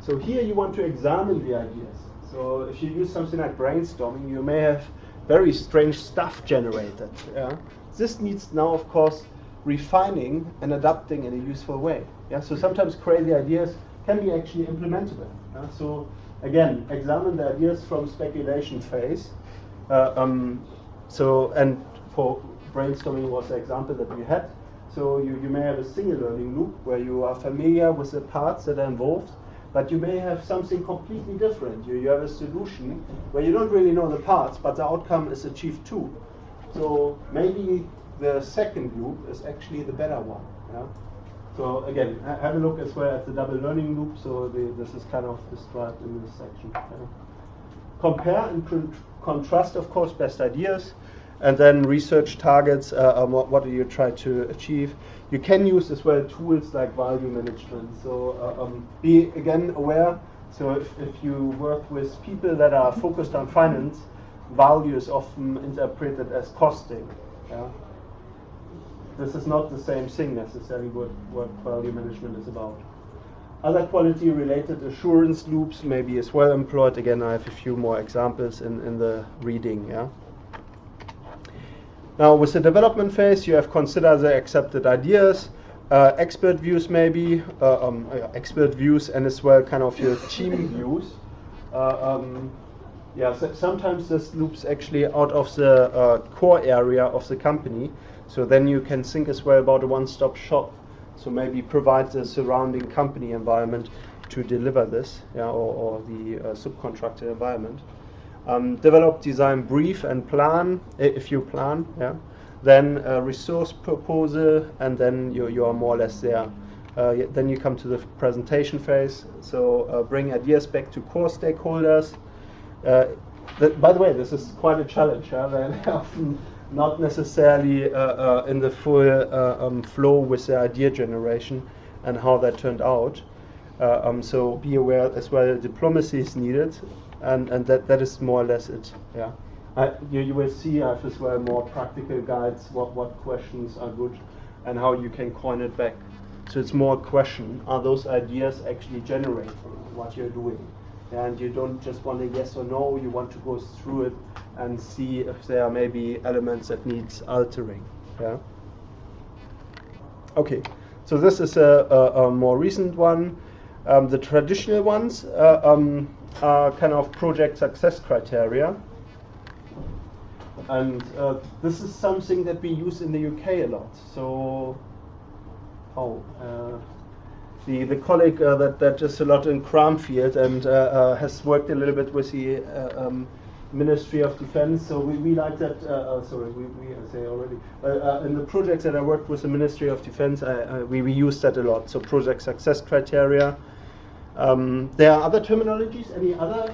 So here you want to examine the ideas. So if you use something like brainstorming, you may have very strange stuff generated. Yeah? This needs now, of course, refining and adapting in a useful way. Yeah? So sometimes crazy ideas can be actually implementable. Yeah? So again, examine the ideas from speculation phase. And for brainstorming was the example that we had. So you may have a single learning loop where you are familiar with the parts that are involved, but you may have something completely different. You have a solution where you don't really know the parts, but the outcome is achieved too. So maybe the second loop is actually the better one. Yeah? So again, have a look as well at the double learning loop. So this is kind of described in this section. Yeah? Compare and contrast, of course, best ideas. And then research targets, what do you try to achieve? You can use as well tools like value management. So be again aware. So if you work with people that are focused on finance, value is often interpreted as costing. Yeah? This is not the same thing necessarily what value management is about. Other quality related assurance loops may be as well employed. Again, I have a few more examples in the reading. Yeah. Now, with the development phase, you have considered the accepted ideas, expert views maybe, expert views, and as well kind of your team views. So sometimes this loops actually out of the core area of the company. So then you can think as well about a one-stop shop. So maybe provide the surrounding company environment to deliver this, yeah, or the subcontractor environment. Develop, design, brief, and plan, if you plan. Yeah. Then resource proposal, and then you are more or less there. Then you come to the presentation phase. So bring ideas back to core stakeholders. By the way, this is quite a challenge. They're often not necessarily in the full flow with the idea generation and how that turned out. So be aware as well, diplomacy is needed. And that is more or less it. Yeah, you will see I have as well more practical guides what questions are good and how you can coin it back. So it's more a question: are those ideas actually generating what you're doing? And you don't just want a yes or no. You want to go through it and see if there are maybe elements that needs altering. Yeah. Okay, so this is a more recent one. The traditional ones are kind of project success criteria, and this is something that we use in the UK a lot. So, the colleague that does a lot in Cranfield and has worked a little bit with the Ministry of Defense. So we like that. I say already. In the projects that I worked with the Ministry of Defense, we use that a lot. So project success criteria. There are other terminologies. Any other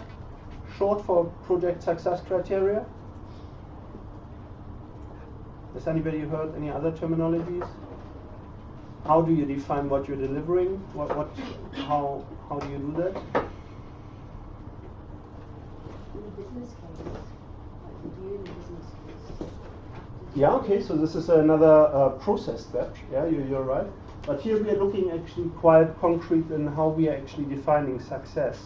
short for project success criteria? Has anybody heard any other terminologies? How do you define what you're delivering? How do you do that? In the business case, like you do in the business case. Yeah. Okay. So this is another process step. Yeah, you're right. But here we are looking actually quite concrete in how we are actually defining success.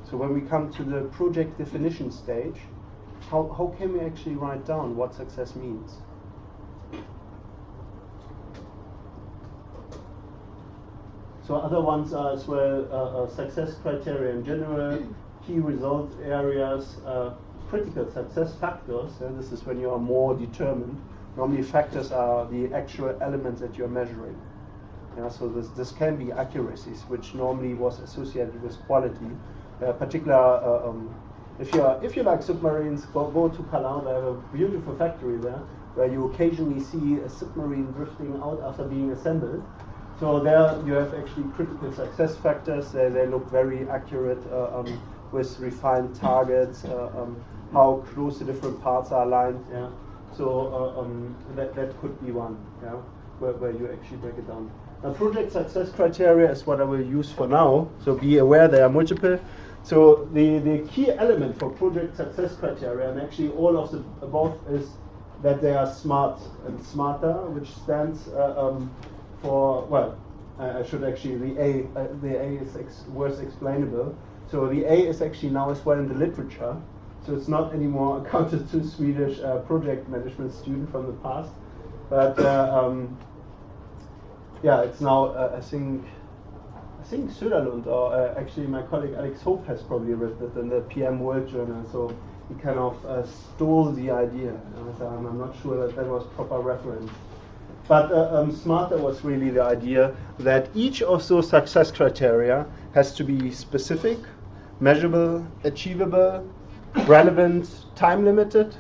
So when we come to the project definition stage, how can we actually write down what success means? So other ones are as well success criteria in general, key result areas, critical success factors. And this is when you are more determined. Normally factors are the actual elements that you're measuring. Yeah, so this can be accuracies, which normally was associated with quality. Particular, if you like submarines, go to Palau. They have a beautiful factory there, where you occasionally see a submarine drifting out after being assembled. So there you have actually critical success factors. They look very accurate with refined targets, how close the different parts are aligned. Yeah. So that could be one. Yeah. Where you actually break it down. Now, project success criteria is what I will use for now. So be aware there are multiple. So the key element for project success criteria, and actually all of the above, is that they are smart and smarter, which stands for, well, I should actually, the A is worth explainable. So the A is actually now as well in the literature. So it's not anymore accounted to Swedish project management student from the past, but yeah, it's now I think Söderlund, or actually my colleague Alex Hope has probably written it in the PM World Journal. So he kind of stole the idea. So I'm not sure that was proper reference. But smarter was really the idea that each of those success criteria has to be specific, measurable, achievable, relevant, time limited,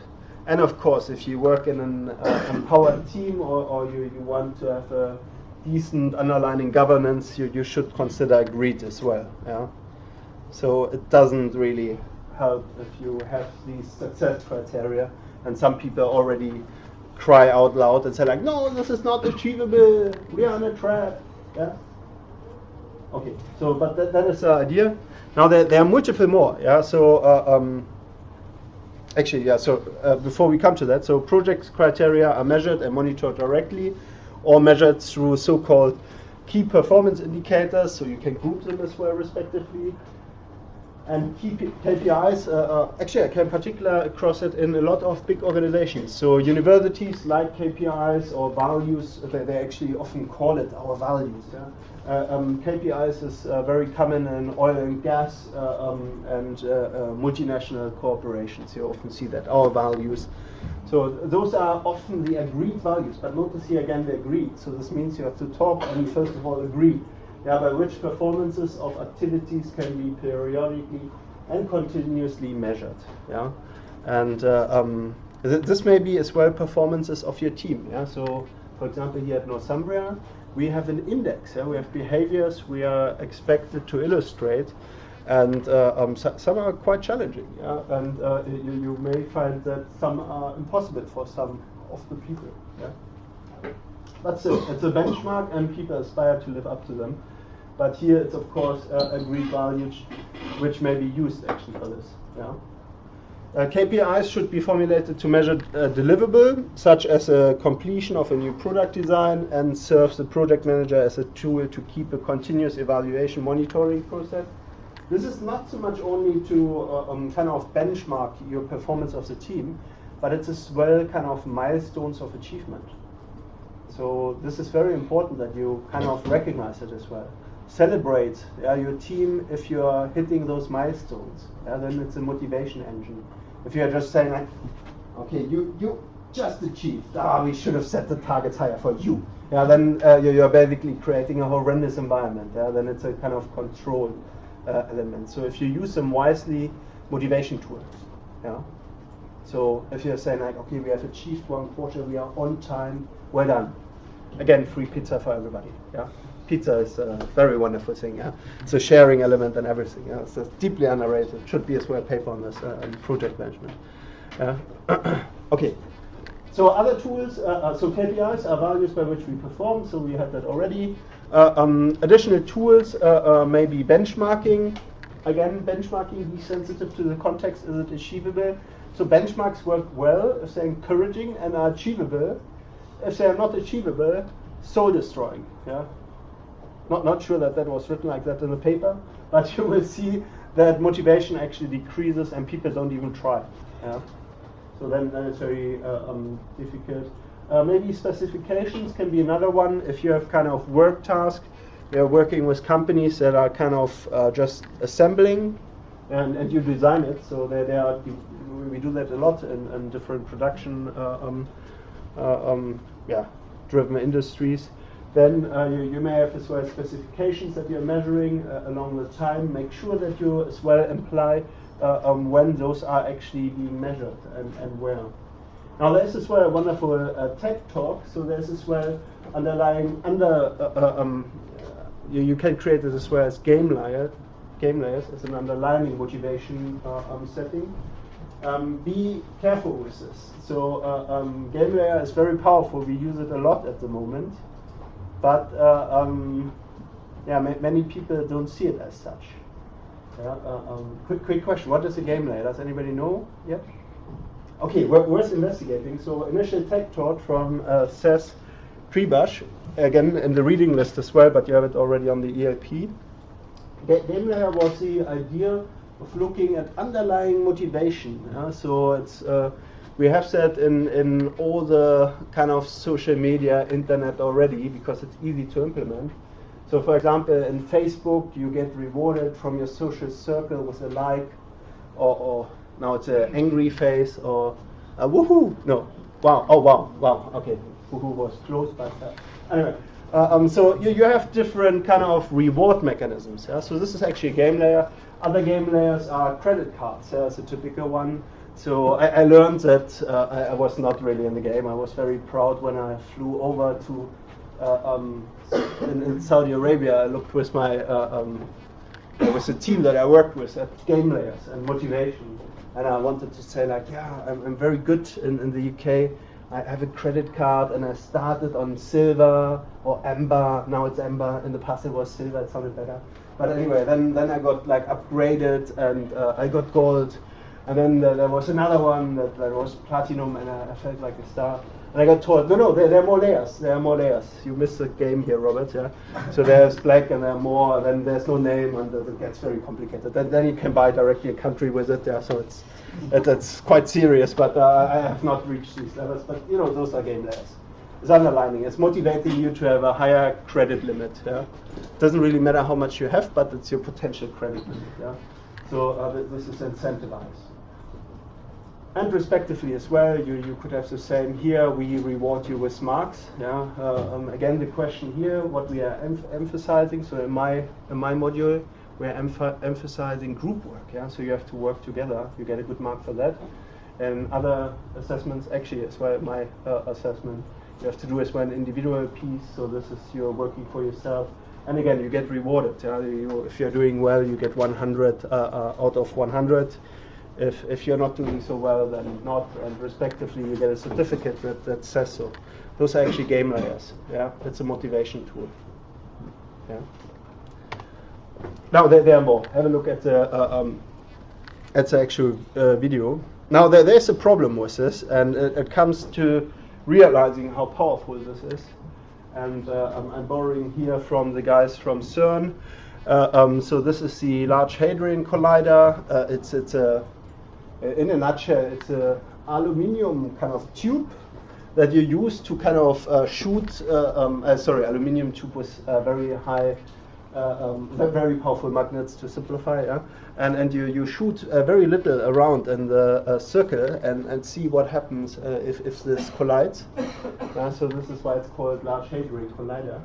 and of course, if you work in an empowered team or you want to have a decent underlying governance, you should consider agreed as well. Yeah. So it doesn't really help if you have these success criteria, and some people already cry out loud and say like, no, this is not achievable, we are in a trap. Yeah. Okay. So, but that is the idea. Now there are multiple more. Yeah. So actually, yeah. So before we come to that, so project criteria are measured and monitored directly, or measured through so-called key performance indicators. So you can group them as well, respectively. And key KPIs, actually I can particularly across it in a lot of big organizations. So universities like KPIs or values, they actually often call it our values. Yeah? KPIs is very common in oil and gas and multinational corporations. You often see that, our values. So those are often the agreed values, but notice here again the agreed. So this means you have to talk and first of all agree. Yeah, by which performances of activities can be periodically and continuously measured. Yeah, and this may be as well performances of your team. Yeah, so for example, here at Northumbria, we have an index. Yeah, we have behaviors we are expected to illustrate, and some are quite challenging. Yeah, and you may find that some are impossible for some of the people. Yeah, but still, it's a benchmark, and people aspire to live up to them. But here it's of course agreed values which may be used actually for this. Yeah. KPIs should be formulated to measure deliverable, such as a completion of a new product design, and serves the project manager as a tool to keep a continuous evaluation monitoring process. This is not so much only to kind of benchmark your performance of the team, but it's as well kind of milestones of achievement. So this is very important that you kind of recognize it as well. Celebrate your team if you are hitting those milestones. Then it's a motivation engine. If you are just saying like, okay, you just achieved. We should have set the targets higher for you. Then you're basically creating a horrendous environment. Then it's a kind of control element. So if you use them wisely, motivation tools. Yeah. So if you're saying like, okay, we have achieved one quarter, we are on time, well done. Again, free pizza for everybody. Yeah. Pizza is a very wonderful thing. Yeah, it's a sharing element and everything. Yeah, so it's deeply underrated. Should be as well paper on this project management. Yeah. Okay. So other tools. So KPIs are values by which we perform. So we had that already. Additional tools may be benchmarking. Again, benchmarking. Be sensitive to the context. Is it achievable? So benchmarks work well if they're encouraging and are achievable. If they are not achievable, soul destroying. Yeah. Not sure that was written like that in the paper, but you will see that motivation actually decreases and people don't even try. Yeah? So then it's very difficult. Maybe specifications can be another one. If you have kind of work task, you're working with companies that are kind of just assembling, and you design it. So we do that a lot in different production driven industries. Then you may have as well specifications that you're measuring along the time. Make sure that you as well imply when those are actually being measured and where. Now there's as well a wonderful tech talk. So there's as well underlying you can create this as well as game layers as an underlying motivation setting. be careful with this. So game layer is very powerful. We use it a lot at the moment, but yeah, many people don't see it as such. Yeah, quick question: what is a game layer? Does anybody know yet? Okay, worth investigating. So initial tech taught from Seth Treebush, again in the reading list as well, but you have it already on the ELP. Game layer was the idea of looking at underlying motivation. Yeah? So it's we have that in all the kind of social media, internet already, because it's easy to implement. So for example, in Facebook, you get rewarded from your social circle with a like, or now it's an angry face, or a woohoo. No, wow, oh wow, okay, woohoo was close, but anyway. So you have different kind of reward mechanisms. Yeah? So this is actually a game layer. Other game layers are credit cards. That's a typical one. So I learned that I was not really in the game. I was very proud when I flew over to in Saudi Arabia. I looked with my with the team that I worked with at game layers and motivation, and I wanted to say like, yeah, I'm very good in the UK. I have a credit card, and I started on silver or amber. Now it's amber. In the past it was silver. It sounded better. But anyway, then I got like upgraded, and I got gold. And then there was another one that was platinum, and I felt like a star. And I got told, no, there are more layers. There are more layers. You missed the game here, Robert. Yeah. So there's black, and there are more. Then there's no name, and it gets very complicated. Then you can buy directly a country with it. Yeah. So it's quite serious. But I have not reached these levels. But you know, those are game layers. It's underlining. It's motivating you to have a higher credit limit. Yeah. It doesn't really matter how much you have, but it's your potential credit limit. Yeah. So this is incentivized. And respectively as well, you could have the same here. We reward you with marks. Yeah. Again, the question here, what we are emphasizing. So in my module, we're emphasizing group work. Yeah. So you have to work together. You get a good mark for that. And other assessments, actually as well, my assessment, you have to do as well an individual piece. So this is you're working for yourself. And again, you get rewarded. Yeah. If you're doing well, you get 100 out of 100. If you're not doing so well, then not, and respectively you get a certificate that says so. Those are actually game layers. Yeah, it's a motivation tool. Yeah. Now there are more. Have a look at the actual video. Now there's a problem with this, and it comes to realizing how powerful this is. And I'm borrowing here from the guys from CERN. So this is the Large Hadron Collider. It's a in a nutshell, it's an aluminium kind of tube that you use to kind of shoot. Aluminium tube with very high, very powerful magnets to simplify. Yeah? And you shoot very little around in the circle and see what happens if this collides. So this is why it's called Large Hadron Collider.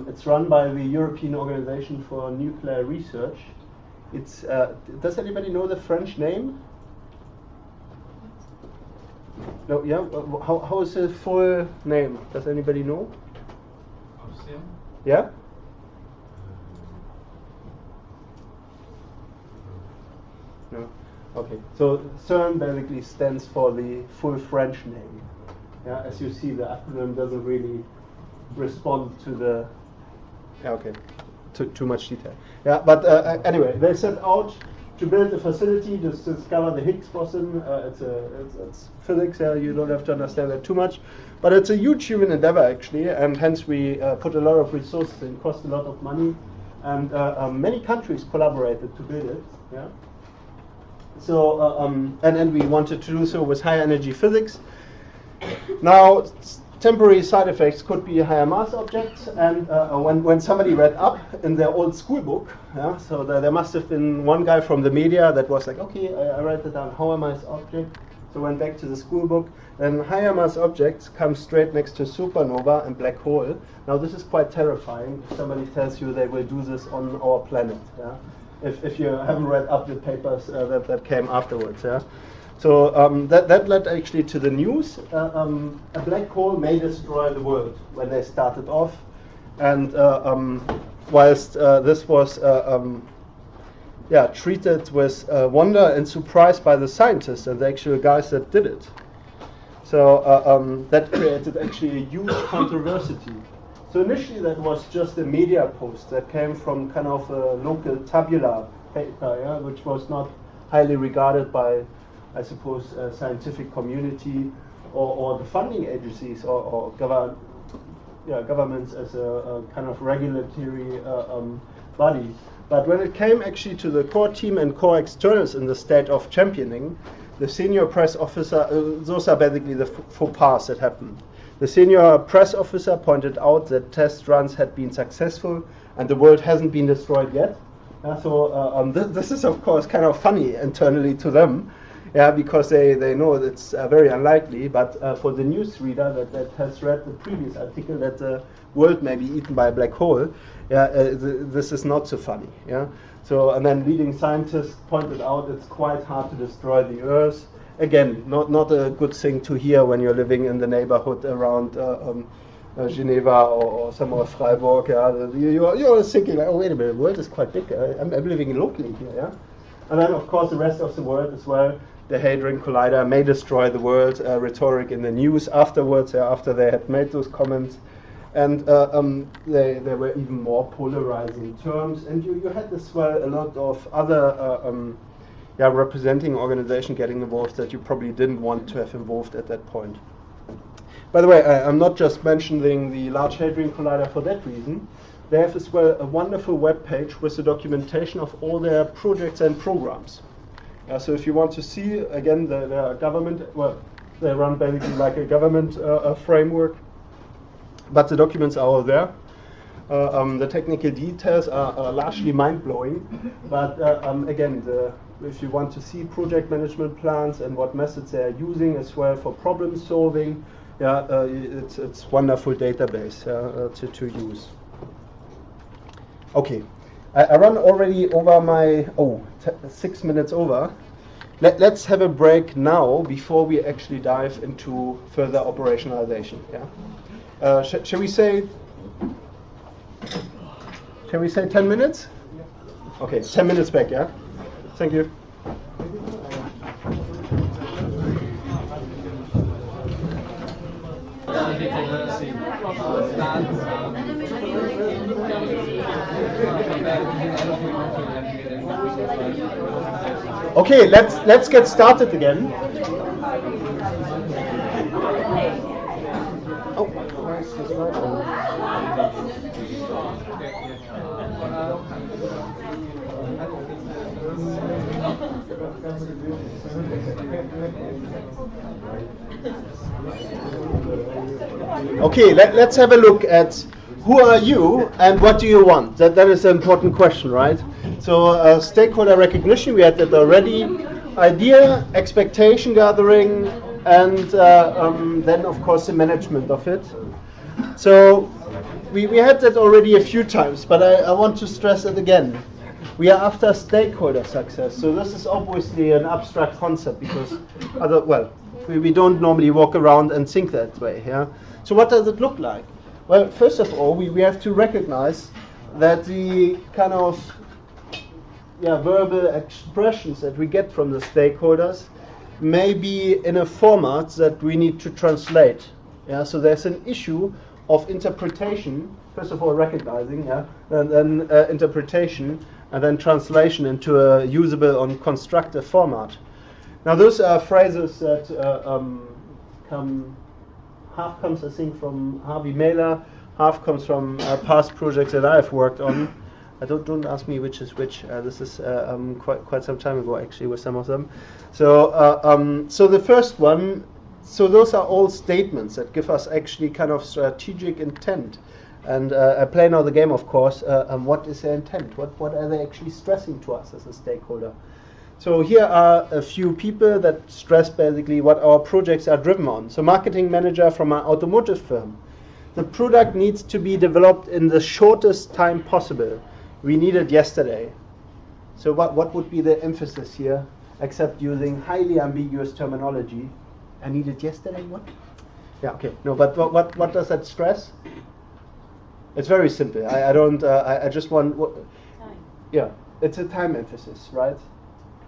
It's run by the European Organization for Nuclear Research. It's does anybody know the French name? No, yeah. How is the full name? Does anybody know? Yeah. No. Okay. So CERN basically stands for the full French name. Yeah. As you see, the acronym doesn't really respond to the. Yeah. Okay. Too much detail. Yeah, but anyway, they set out to build a facility to discover the Higgs boson. It's physics. You don't have to understand that too much, but it's a huge human endeavor actually, and hence we put a lot of resources in, cost a lot of money, and many countries collaborated to build it. Yeah. So and we wanted to do so with high energy physics. Now. Temporary side effects could be higher mass objects, and when somebody read up in their old school book, yeah, so there must have been one guy from the media that was like, okay, I write it down, higher mass object, so went back to the school book, then higher mass objects come straight next to supernova and black hole. Now this is quite terrifying if somebody tells you they will do this on our planet, yeah? If you haven't read up the papers that came afterwards. Yeah? So that led actually to the news. A black hole may destroy the world when they started off, and whilst this was treated with wonder and surprise by the scientists and the actual guys that did it. So that created actually a huge controversy. So initially that was just a media post that came from kind of a local tabular paper, which was not highly regarded by, I suppose, scientific community or the funding agencies or governments as a kind of regulatory body. But when it came actually to the core team and core externals in the state of championing, the senior press officer, those are basically the faux pas that happened. The senior press officer pointed out that test runs had been successful and the world hasn't been destroyed yet. So this is of course kind of funny internally to them, because they know it's very unlikely. But for the newsreader that has read the previous article that the world may be eaten by a black hole, this is not so funny. So, and then leading scientists pointed out it's quite hard to destroy the Earth. Again, not a good thing to hear when you're living in the neighborhood around Geneva or somewhere Freiburg. You're thinking like, oh wait a minute, the world is quite big. I'm living locally here. And then of course the rest of the world as well. The Hadron Collider may destroy the world. Rhetoric in the news afterwards, after they had made those comments. And there were even more polarizing terms. And you had as well a lot of other representing organizations getting involved that you probably didn't want to have involved at that point. By the way, I'm not just mentioning the Large Hadron Collider for that reason. They have as well a wonderful web page with the documentation of all their projects and programs. So if you want to see, again, the government, well, they run basically like a government framework, but the documents are all there. The technical details are largely mind-blowing, but again, if you want to see project management plans and what methods they are using as well for problem solving, it's wonderful database to use. Okay, I run already over my 6 minutes over. Let's have a break now before we actually dive into further operationalization. Shall we say 10 minutes? Okay, 10 minutes back. Thank you. Okay, let's get started again. Oh, where's the slide? Okay, let's have a look at who are you and what do you want. That is an important question, right? So stakeholder recognition, we had that already. Idea, expectation gathering, and then of course the management of it. So we had that already a few times, but I want to stress it again. We are after stakeholder success. So this is obviously an abstract concept because we don't normally walk around and think that way. So what does it look like? Well, first of all, we have to recognize that the kind of verbal expressions that we get from the stakeholders may be in a format that we need to translate. So there's an issue of interpretation, first of all recognizing, and then interpretation, and then translation into a usable and constructive format. Now those are phrases that half comes I think from Harvey Mailer, half comes from past projects that I've worked on. Don't ask me which is which. This is quite some time ago actually with some of them. So so the first one. So those are all statements that give us actually kind of strategic intent. And I play now the game, of course. What is their intent? What are they actually stressing to us as a stakeholder? So here are a few people that stress basically what our projects are driven on. So marketing manager from an automotive firm. The product needs to be developed in the shortest time possible. We need it yesterday. So what would be the emphasis here, except using highly ambiguous terminology? I need it yesterday, what? Yeah, okay. No, but what does that stress? It's very simple. I just want... Time. Yeah. it's a time emphasis, right?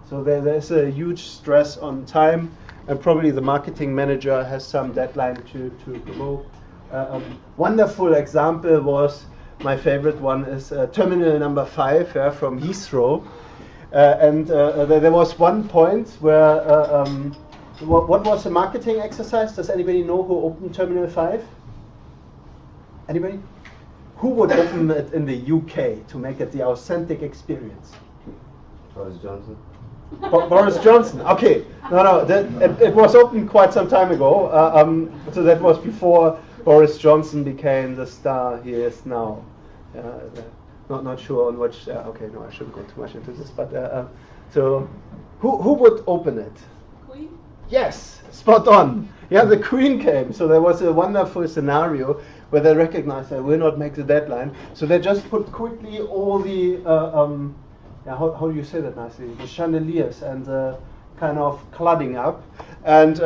So there's a huge stress on time, and probably the marketing manager has some deadline to promote. Wonderful example was, my favorite one is terminal number 5 from Heathrow. And there was one point where, what was the marketing exercise? Does anybody know who opened Terminal 5? Anybody? Who would open it in the UK to make it the authentic experience? Boris Johnson. Boris Johnson. Okay. No. It was opened quite some time ago. So that was before Boris Johnson became the star he is now. Not sure on which. Okay, no, I shouldn't go too much into this. But so, who would open it? Queen? Yes, spot on. Yeah, the Queen came. So there was a wonderful scenario where they recognized they will not make the deadline. So they just put quickly all the how do you say that nicely? The chandeliers and kind of cladding up, and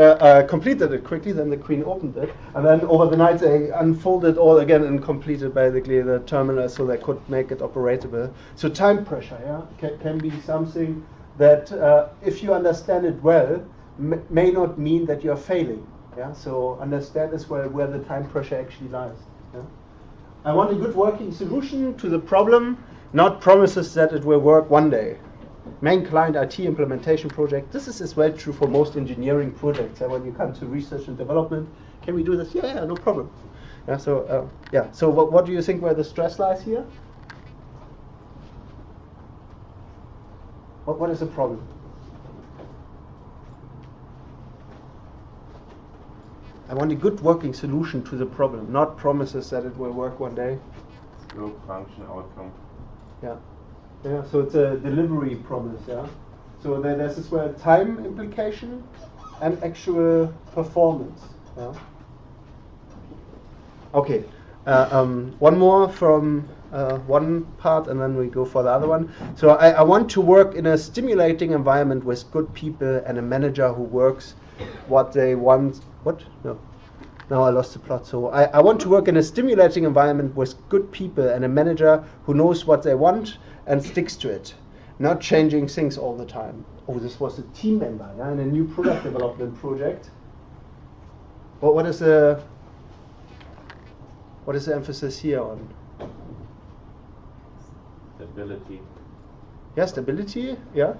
completed it quickly. Then the Queen opened it, and then over the night they unfolded all again and completed basically the terminal, so they could make it operatable. So time pressure, can be something that if you understand it well, may not mean that you're failing. Yeah, so understand as well where the time pressure actually lies. Yeah? I want a good working solution to the problem, not promises that it will work one day. Main client IT implementation project. This is as well true for most engineering projects. When you come to research and development, can we do this? Yeah, no problem. Yeah, so So what do you think where the stress lies here? What is the problem? I want a good working solution to the problem, not promises that it will work one day. Scope, function, outcome. Yeah. So it's a delivery promise. Yeah. So there's as well time implication and actual performance. Yeah. Okay. One more from one part, and then we go for the other one. So I want to work in a stimulating environment with good people and a manager who works what they want. What? No. Now I lost the plot. So I want to work in a stimulating environment with good people and a manager who knows what they want and sticks to it, not changing things all the time. Oh, this was a team member, in a new product development project. What is the emphasis here on? Stability. Yeah, stability. Yeah.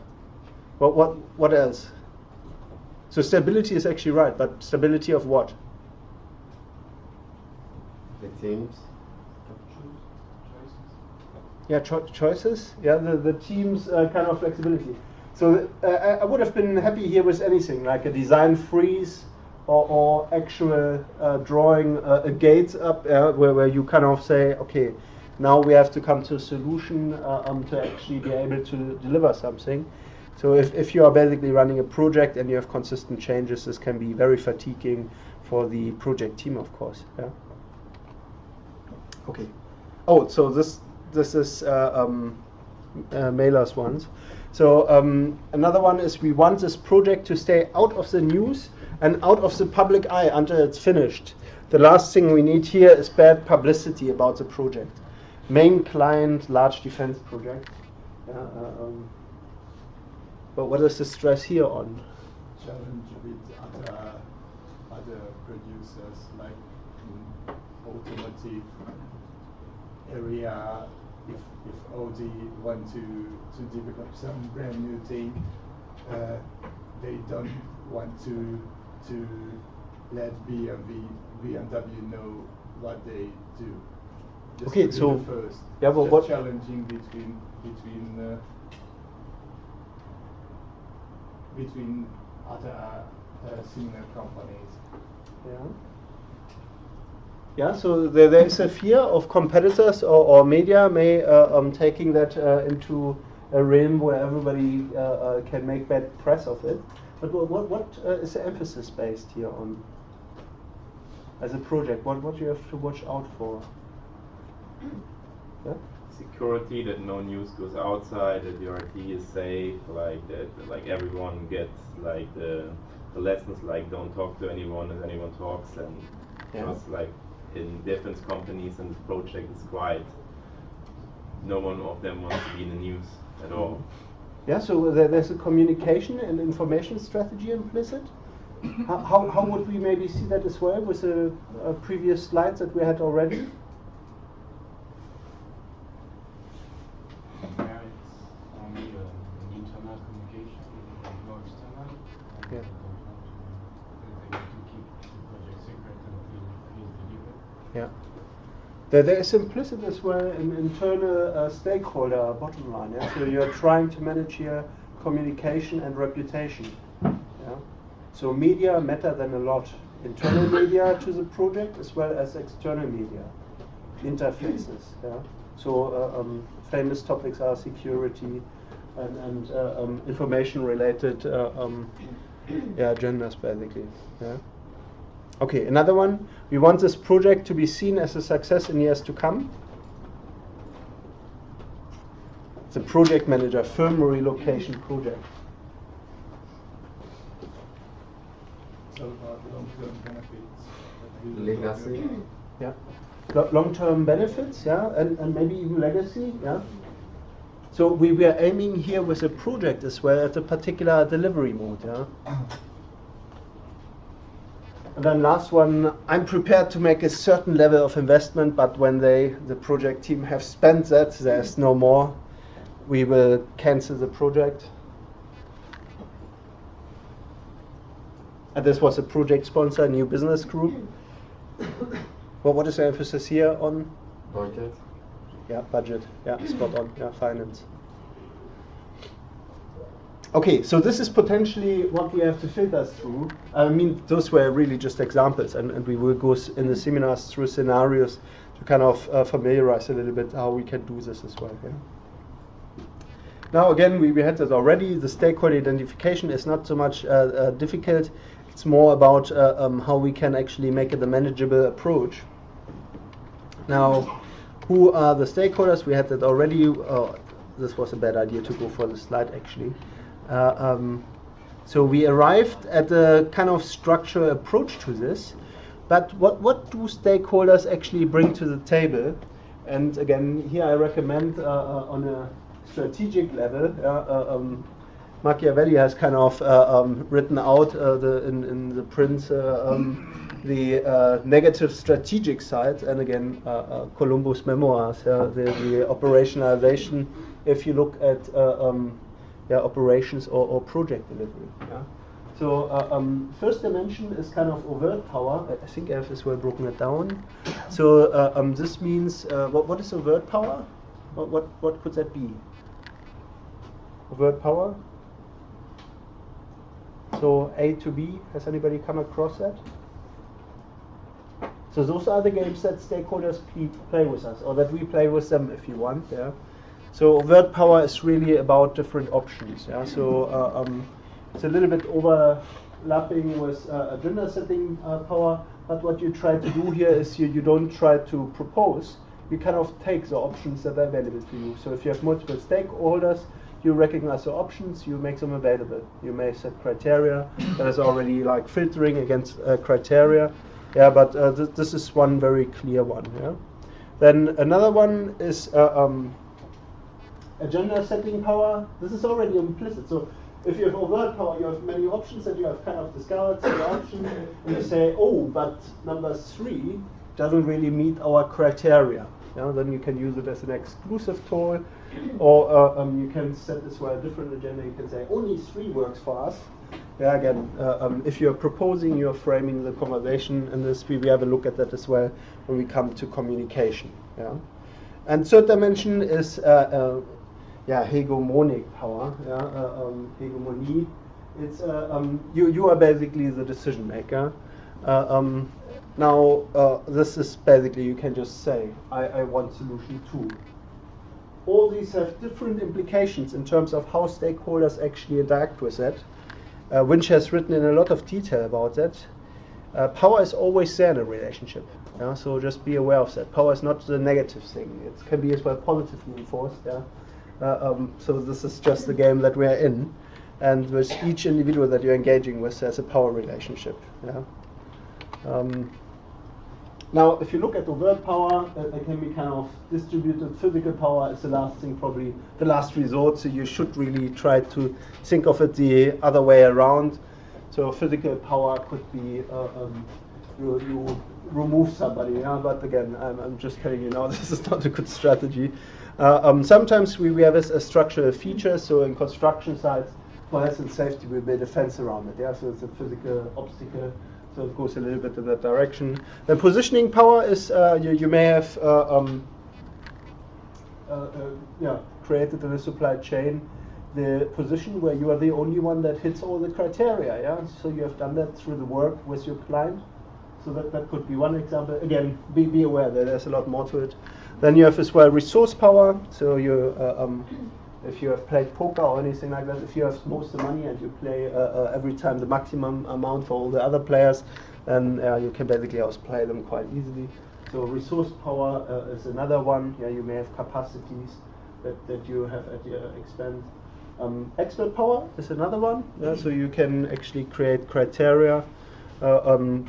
What else? So stability is actually right, but stability of what? The teams. Yeah, choices. Yeah, the team's kind of flexibility. So I would have been happy here with anything like a design freeze or actual drawing a gate up where you kind of say, okay, now we have to come to a solution to actually be able to deliver something. So if you are basically running a project and you have consistent changes, this can be very fatiguing for the project team, of course. Yeah. Okay. Oh, so this is Mailer's ones. So another one is we want this project to stay out of the news and out of the public eye until it's finished. The last thing we need here is bad publicity about the project. Main client, large defense project. But what is the stress here on? Challenge with other producers, like in automotive area. If Audi want to develop some brand new thing, they don't want to let BMW know what they do. Just Okay, to be so the first. yeah, but just what challenging between other similar companies. Yeah, so there is a fear of competitors or media may taking that into a realm where everybody can make bad press of it. But what is the emphasis based here on as a project? What do you have to watch out for? Yeah? Security, that no news goes outside, that your IT is safe, like that, like everyone gets like the lessons, like don't talk to anyone if anyone talks, and just like in defense companies, and this project is quite no one of them wants to be in the news at all. Yeah, so there's a communication and information strategy implicit. How would we maybe see that as well with the previous slides that we had already? Yeah, it's only internal communication, no external. And Yeah. they want to keep the project secret until it is delivered. Yeah. There is implicit as well an internal stakeholder bottom line. Yeah? So you're trying to manage here communication and reputation. Yeah? So media matter then a lot. Internal media to the project as well as external media. Interfaces. Yeah? So famous topics are security and information related agendas basically. Yeah? Okay, another one. We want this project to be seen as a success in years to come. It's a project manager, firm relocation project. So about long-term benefits. Legacy. Yeah. Long-term benefits, yeah, and maybe even legacy, yeah. So we are aiming here with a project as well at a particular delivery mode, yeah. And then last one, I'm prepared to make a certain level of investment, but when the project team have spent that, there's no more. We will cancel the project. And this was a project sponsor, new business group. Well, what is the emphasis here on? Budget. Yeah, budget. Yeah, spot on. Yeah, finance. Okay, so this is potentially what we have to filter through. I mean, those were really just examples, and we will go in the seminars through scenarios to kind of familiarize a little bit how we can do this as well. Yeah? Now, again, we had that already. The stakeholder identification is not so much difficult. It's more about how we can actually make it a manageable approach. Now, who are the stakeholders? We had that already. This was a bad idea to go for the slide, actually. So we arrived at a kind of structural approach to this. But what do stakeholders actually bring to the table? And again, here I recommend on a strategic level, Machiavelli has kind of written out in the print the negative strategic side, and again Columbo's memoirs, the operationalization. If you look at operations or project delivery. Yeah. So first dimension is kind of overt power. I think I have as well broken it down. So this means what is overt power? What could that be? Overt power. So A to B. Has anybody come across that? So those are the games that stakeholders play with us, or that we play with them, if you want. Yeah. So overt power is really about different options. Yeah. So it's a little bit overlapping with agenda setting power. But what you try to do here is you don't try to propose. You kind of take the options that are available to you. So if you have multiple stakeholders, you recognize the options, you make them available. You may set criteria. That is already like filtering against criteria. Yeah, but this is one very clear one. Yeah. Then another one is agenda setting power. This is already implicit. So if you have overt power, you have many options that you have kind of discovered the option, and you say, oh, but number 3 doesn't really meet our criteria. Yeah, then you can use it as an exclusive tool, or you can set as well a different agenda. You can say only 3 works for us. Yeah, again, if you're proposing, you're framing the conversation, and this we have a look at that as well when we come to communication. Yeah, and third dimension is hegemonic power. Yeah, hegemony. It's you are basically the decision maker. Now, this is basically, you can just say, I want solution 2. All these have different implications in terms of how stakeholders actually interact with it. Winch has written in a lot of detail about that. Power is always there in a relationship. Yeah? So just be aware of that. Power is not the negative thing. It can be as well positively enforced. Yeah? So this is just the game that we are in. And with each individual that you're engaging with, there's a power relationship. Yeah? Now, if you look at the word power, it can be kind of distributed. Physical power is the last thing, probably the last resort, so you should really try to think of it the other way around. So physical power could be you remove somebody, yeah? But again, I'm just telling you now, this is not a good strategy. Sometimes we have a structural feature, so in construction sites, for health and safety, we build a fence around it, yeah? So it's a physical obstacle. So it goes a little bit in that direction. The positioning power is you may have created in a supply chain the position where you are the only one that hits all the criteria. Yeah, so you have done that through the work with your client. So that could be one example. Again, be aware that there's a lot more to it. Then you have as well resource power. So you if you have played poker or anything like that, if you have most of the money and you play every time the maximum amount for all the other players, then you can basically outplay them quite easily. So resource power is another one. Yeah, you may have capacities that you have at your expense. Expert power is another one. Yeah, so you can actually create criteria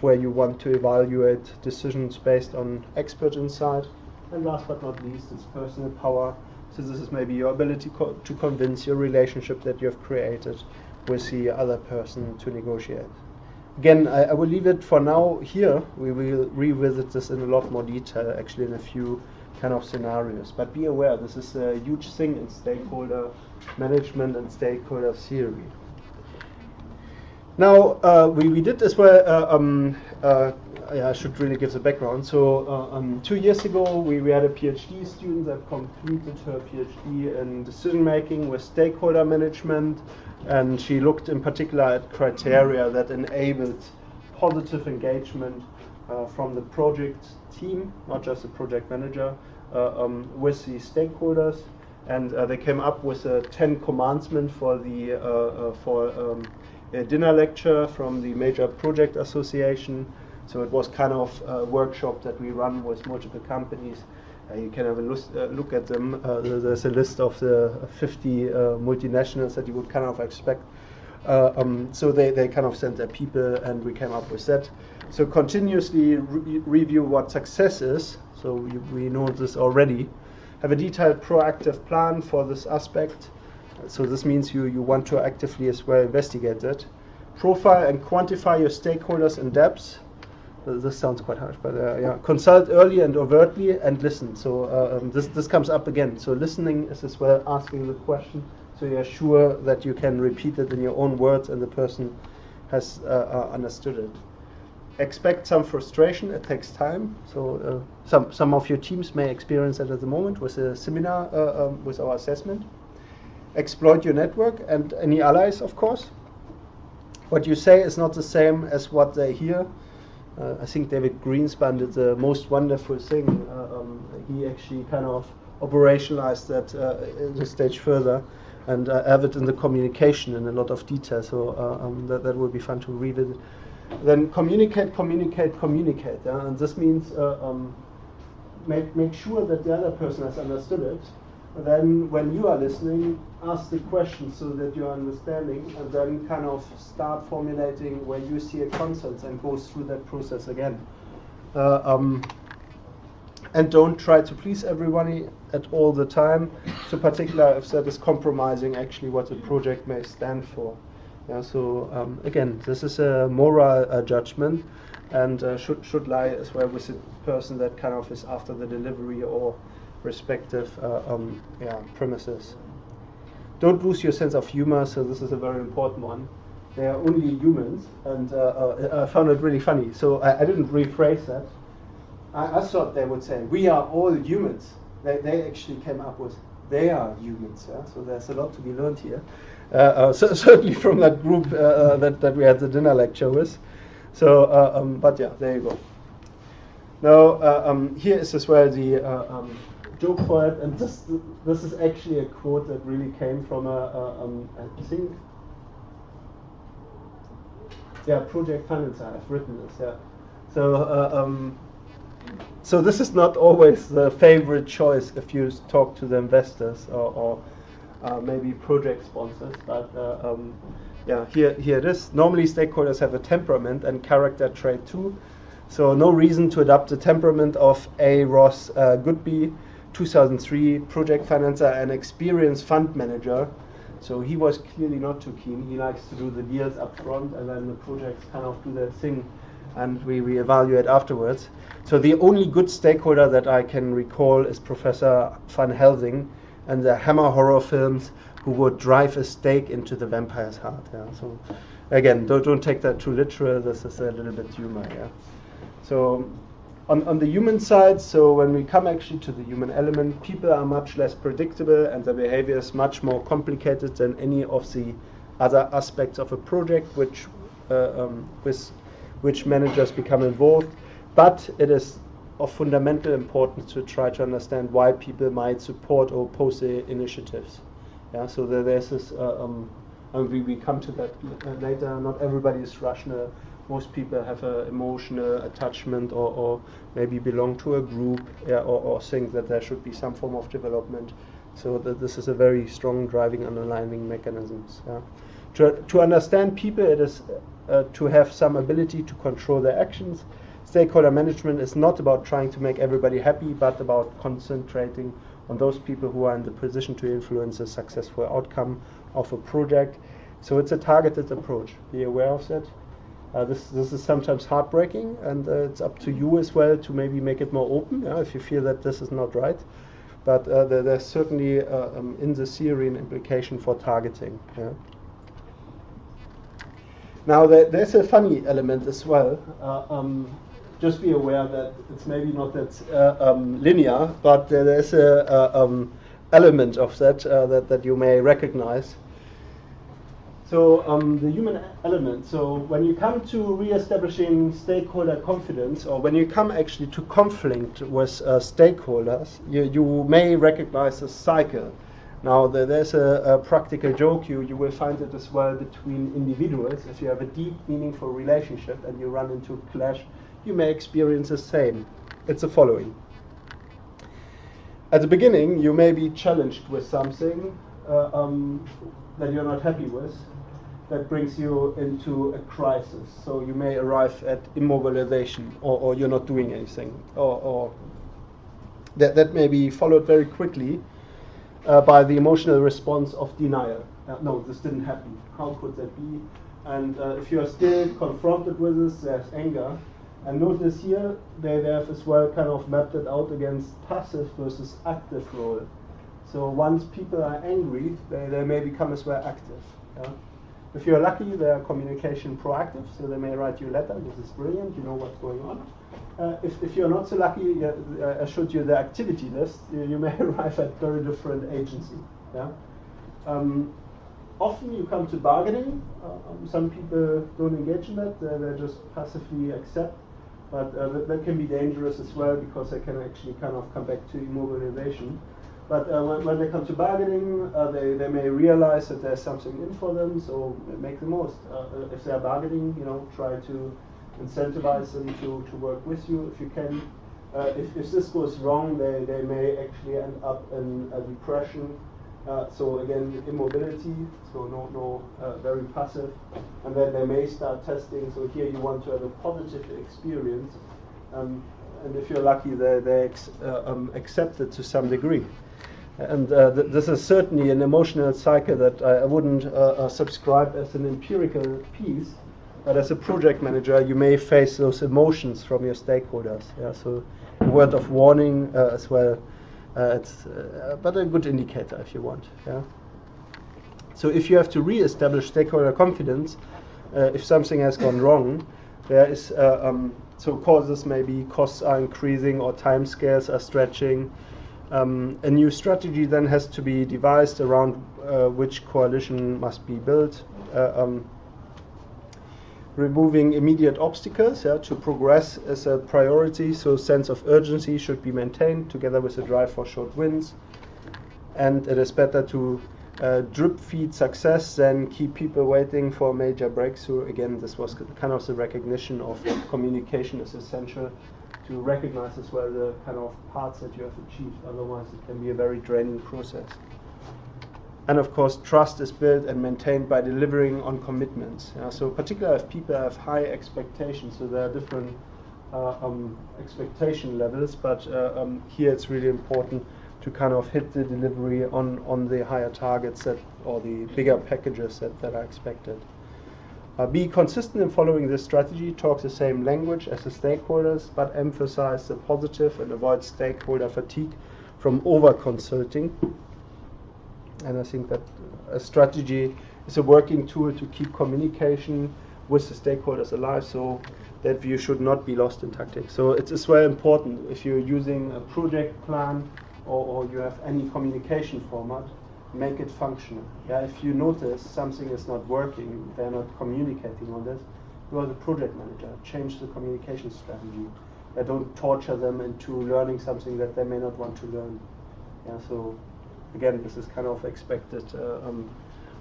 where you want to evaluate decisions based on expert insight. And last but not least, it's personal power. So this is maybe your ability to convince your relationship that you have created with the other person to negotiate. Again, I will leave it for now here. We will revisit this in a lot more detail, actually in a few kind of scenarios. But be aware, this is a huge thing in stakeholder management and stakeholder theory. Now, we did as well, I should really give the background. So 2 years ago, we had a PhD student that completed her PhD in decision making with stakeholder management, and she looked in particular at criteria that enabled positive engagement from the project team, not just the project manager, with the stakeholders. And they came up with a 10 commandment for the a dinner lecture from the major project association. So it was kind of a workshop that we run with multiple companies. You can have a look at them. There's a list of the 50 multinationals that you would kind of expect. So they kind of sent their people, and we came up with that. So continuously review what success is. So we know this already. Have a detailed proactive plan for this aspect. So this means you want to actively as well investigate it. Profile and quantify your stakeholders in depth. This sounds quite harsh, but yeah. Consult early and overtly, and listen. So this comes up again. So listening is as well asking the question, so you're sure that you can repeat it in your own words and the person has understood it. Expect some frustration. It takes time. So some of your teams may experience that at the moment with a seminar with our assessment. Exploit your network and any allies, of course. What you say is not the same as what they hear. I think David Greenspan did the most wonderful thing. He actually kind of operationalized that a stage further, and have it in the communication in a lot of detail. So that will be fun to revisit. Then communicate. Yeah? And this means make sure that the other person has understood it. And then when you are listening, ask the question so that you're understanding, and then kind of start formulating where you see a consensus and go through that process again. And don't try to please everybody at all the time, so particularly if that is compromising actually what the project may stand for. Yeah, so again, this is a moral judgment, and should lie as well with the person that kind of is after the delivery or respective premises. Don't lose your sense of humor. So this is a very important one. They are only humans, and I found it really funny. So I didn't rephrase that. I thought they would say we are all humans. They actually came up with they are humans. Yeah? So there's a lot to be learned here. So certainly from that group that we had the dinner lecture with. So but yeah, there you go. Now here is as well the joke for it, and this is actually a quote that really came from I think, project finance. I've written this. Yeah, so so this is not always the favorite choice if you talk to the investors or maybe project sponsors, but here it is. Normally stakeholders have a temperament and character trait too. So no reason to adopt the temperament of A. Ross Goodby, 2003 project financer and experienced fund manager. So he was clearly not too keen. He likes to do the deals up front and then the projects kind of do their thing and we evaluate afterwards. So the only good stakeholder that I can recall is Professor Van Helsing and the Hammer horror films who would drive a stake into the vampire's heart. Yeah. So again, don't take that too literal. This is a little bit humor. Yeah. So on the human side, so when we come actually to the human element, people are much less predictable and their behavior is much more complicated than any of the other aspects of a project with which managers become involved. But it is of fundamental importance to try to understand why people might support or oppose the initiatives. Yeah, so there's this, and we come to that later, not everybody is rational. Most people have an emotional attachment or maybe belong to a group, yeah, or think that there should be some form of development. So this is a very strong driving underlying mechanisms. Yeah. To understand people, it is to have some ability to control their actions. Stakeholder management is not about trying to make everybody happy, but about concentrating on those people who are in the position to influence a successful outcome of a project. So it's a targeted approach. Be aware of that. This is sometimes heartbreaking, and it's up to you as well to maybe make it more open, if you feel that this is not right. But there's certainly in the theory an implication for targeting. Yeah. Now there's a funny element as well. Just be aware that it's maybe not that linear, but there's a element of that that you may recognize. So the human element, so when you come to re-establishing stakeholder confidence, or when you come actually to conflict with stakeholders, you may recognize a cycle. Now there's a practical joke, you will find it as well between individuals. If you have a deep, meaningful relationship and you run into a clash, you may experience the same. It's the following. At the beginning, you may be challenged with something that you're not happy with. That brings you into a crisis. So you may arrive at immobilization, or you're not doing anything, or that may be followed very quickly by the emotional response of denial. No, this didn't happen. How could that be? And if you are still confronted with this, there's anger. And notice here they have as well kind of mapped it out against passive versus active role. So once people are angry, they may become as well active. Yeah? If you're lucky, they are communication proactive, so they may write you a letter. This is brilliant. You know what's going on. If you're not so lucky, I showed you the activity list. You may arrive at very different agency. Yeah. Often you come to bargaining. Some people don't engage in that. They just passively accept. But that can be dangerous as well because they can actually kind of come back to immobilization. But when they come to bargaining, they may realize that there's something in for them, so make the most. If they're bargaining, try to incentivize them to work with you if you can. If this goes wrong, they may actually end up in a depression. So again, immobility, so no very passive. And then they may start testing, so here you want to have a positive experience. And if you're lucky, they accept it to some degree. And this is certainly an emotional cycle that I wouldn't subscribe as an empirical piece, but as a project manager, you may face those emotions from your stakeholders. Yeah, so a word of warning as well. It's but a good indicator if you want. Yeah. So if you have to re-establish stakeholder confidence, if something has gone wrong, there is so causes, maybe costs are increasing or time scales are stretching. A new strategy then has to be devised around which coalition must be built. Removing immediate obstacles to progress is a priority, so sense of urgency should be maintained together with a drive for short wins. And it is better to drip feed success than keep people waiting for a major breakthrough. Again, this was kind of the recognition of communication is essential to recognize as well the kind of parts that you have achieved. Otherwise, it can be a very draining process. And of course, trust is built and maintained by delivering on commitments. So particularly if people have high expectations, so there are different expectation levels, but here it's really important to kind of hit the delivery on the higher targets or the bigger packages that are expected. Be consistent in following this strategy, talk the same language as the stakeholders, but emphasize the positive and avoid stakeholder fatigue from over-consulting. And I think that a strategy is a working tool to keep communication with the stakeholders alive, so that view should not be lost in tactics. So it's as well important if you're using a project plan or you have any communication format, make it functional. Yeah, if you notice something is not working, they're not communicating on this, you are the project manager. Change the communication strategy. Don't torture them into learning something that they may not want to learn. Yeah, so again, this is kind of expected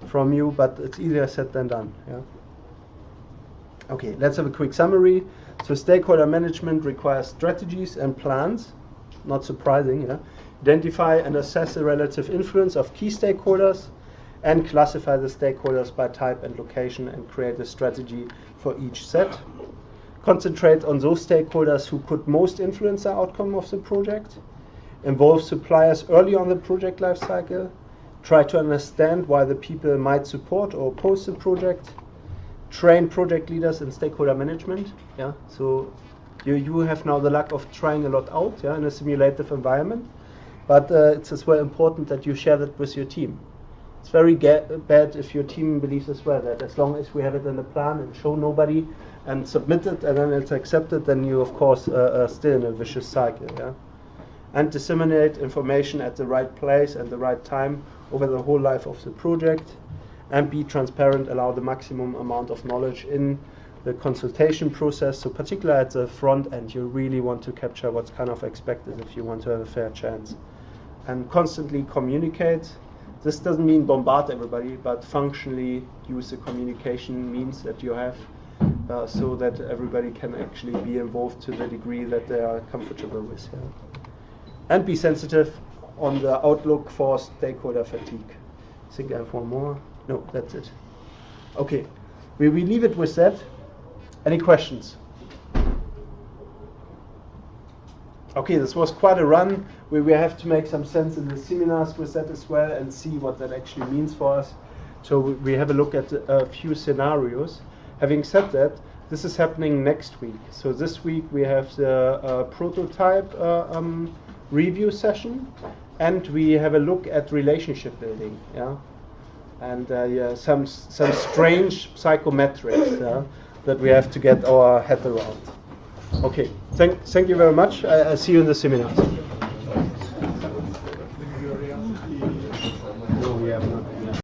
from you, but it's easier said than done. Yeah. Okay, let's have a quick summary. So stakeholder management requires strategies and plans. Not surprising, yeah. Identify and assess the relative influence of key stakeholders and classify the stakeholders by type and location and create a strategy for each set. Concentrate on those stakeholders who could most influence the outcome of the project. Involve suppliers early on the project life cycle. Try to understand why the people might support or oppose the project. Train project leaders in stakeholder management. Yeah, so you have now the luck of trying a lot out, yeah, in a simulative environment. But it's as well important that you share that with your team. It's very bad if your team believes as well that as long as we have it in the plan and show nobody and submit it and then it's accepted, then you of course are still in a vicious cycle. Yeah? And disseminate information at the right place and the right time over the whole life of the project. And be transparent, allow the maximum amount of knowledge in the consultation process. So particularly at the front end, you really want to capture what's kind of expected if you want to have a fair chance. And constantly communicate. This doesn't mean bombard everybody, but functionally use the communication means that you have so that everybody can actually be involved to the degree that they are comfortable with. Yeah. And be sensitive on the outlook for stakeholder fatigue. I think I have one more. No, that's it. Okay, we leave it with that. Any questions? Okay, this was quite a run. We have to make some sense in the seminars with that as well and see what that actually means for us. So we have a look at a few scenarios. Having said that, this is happening next week. So this week we have the prototype review session, and we have a look at relationship building. Yeah, and some strange psychometrics that we have to get our head around. Okay, thank you very much. I'll see you in the seminars.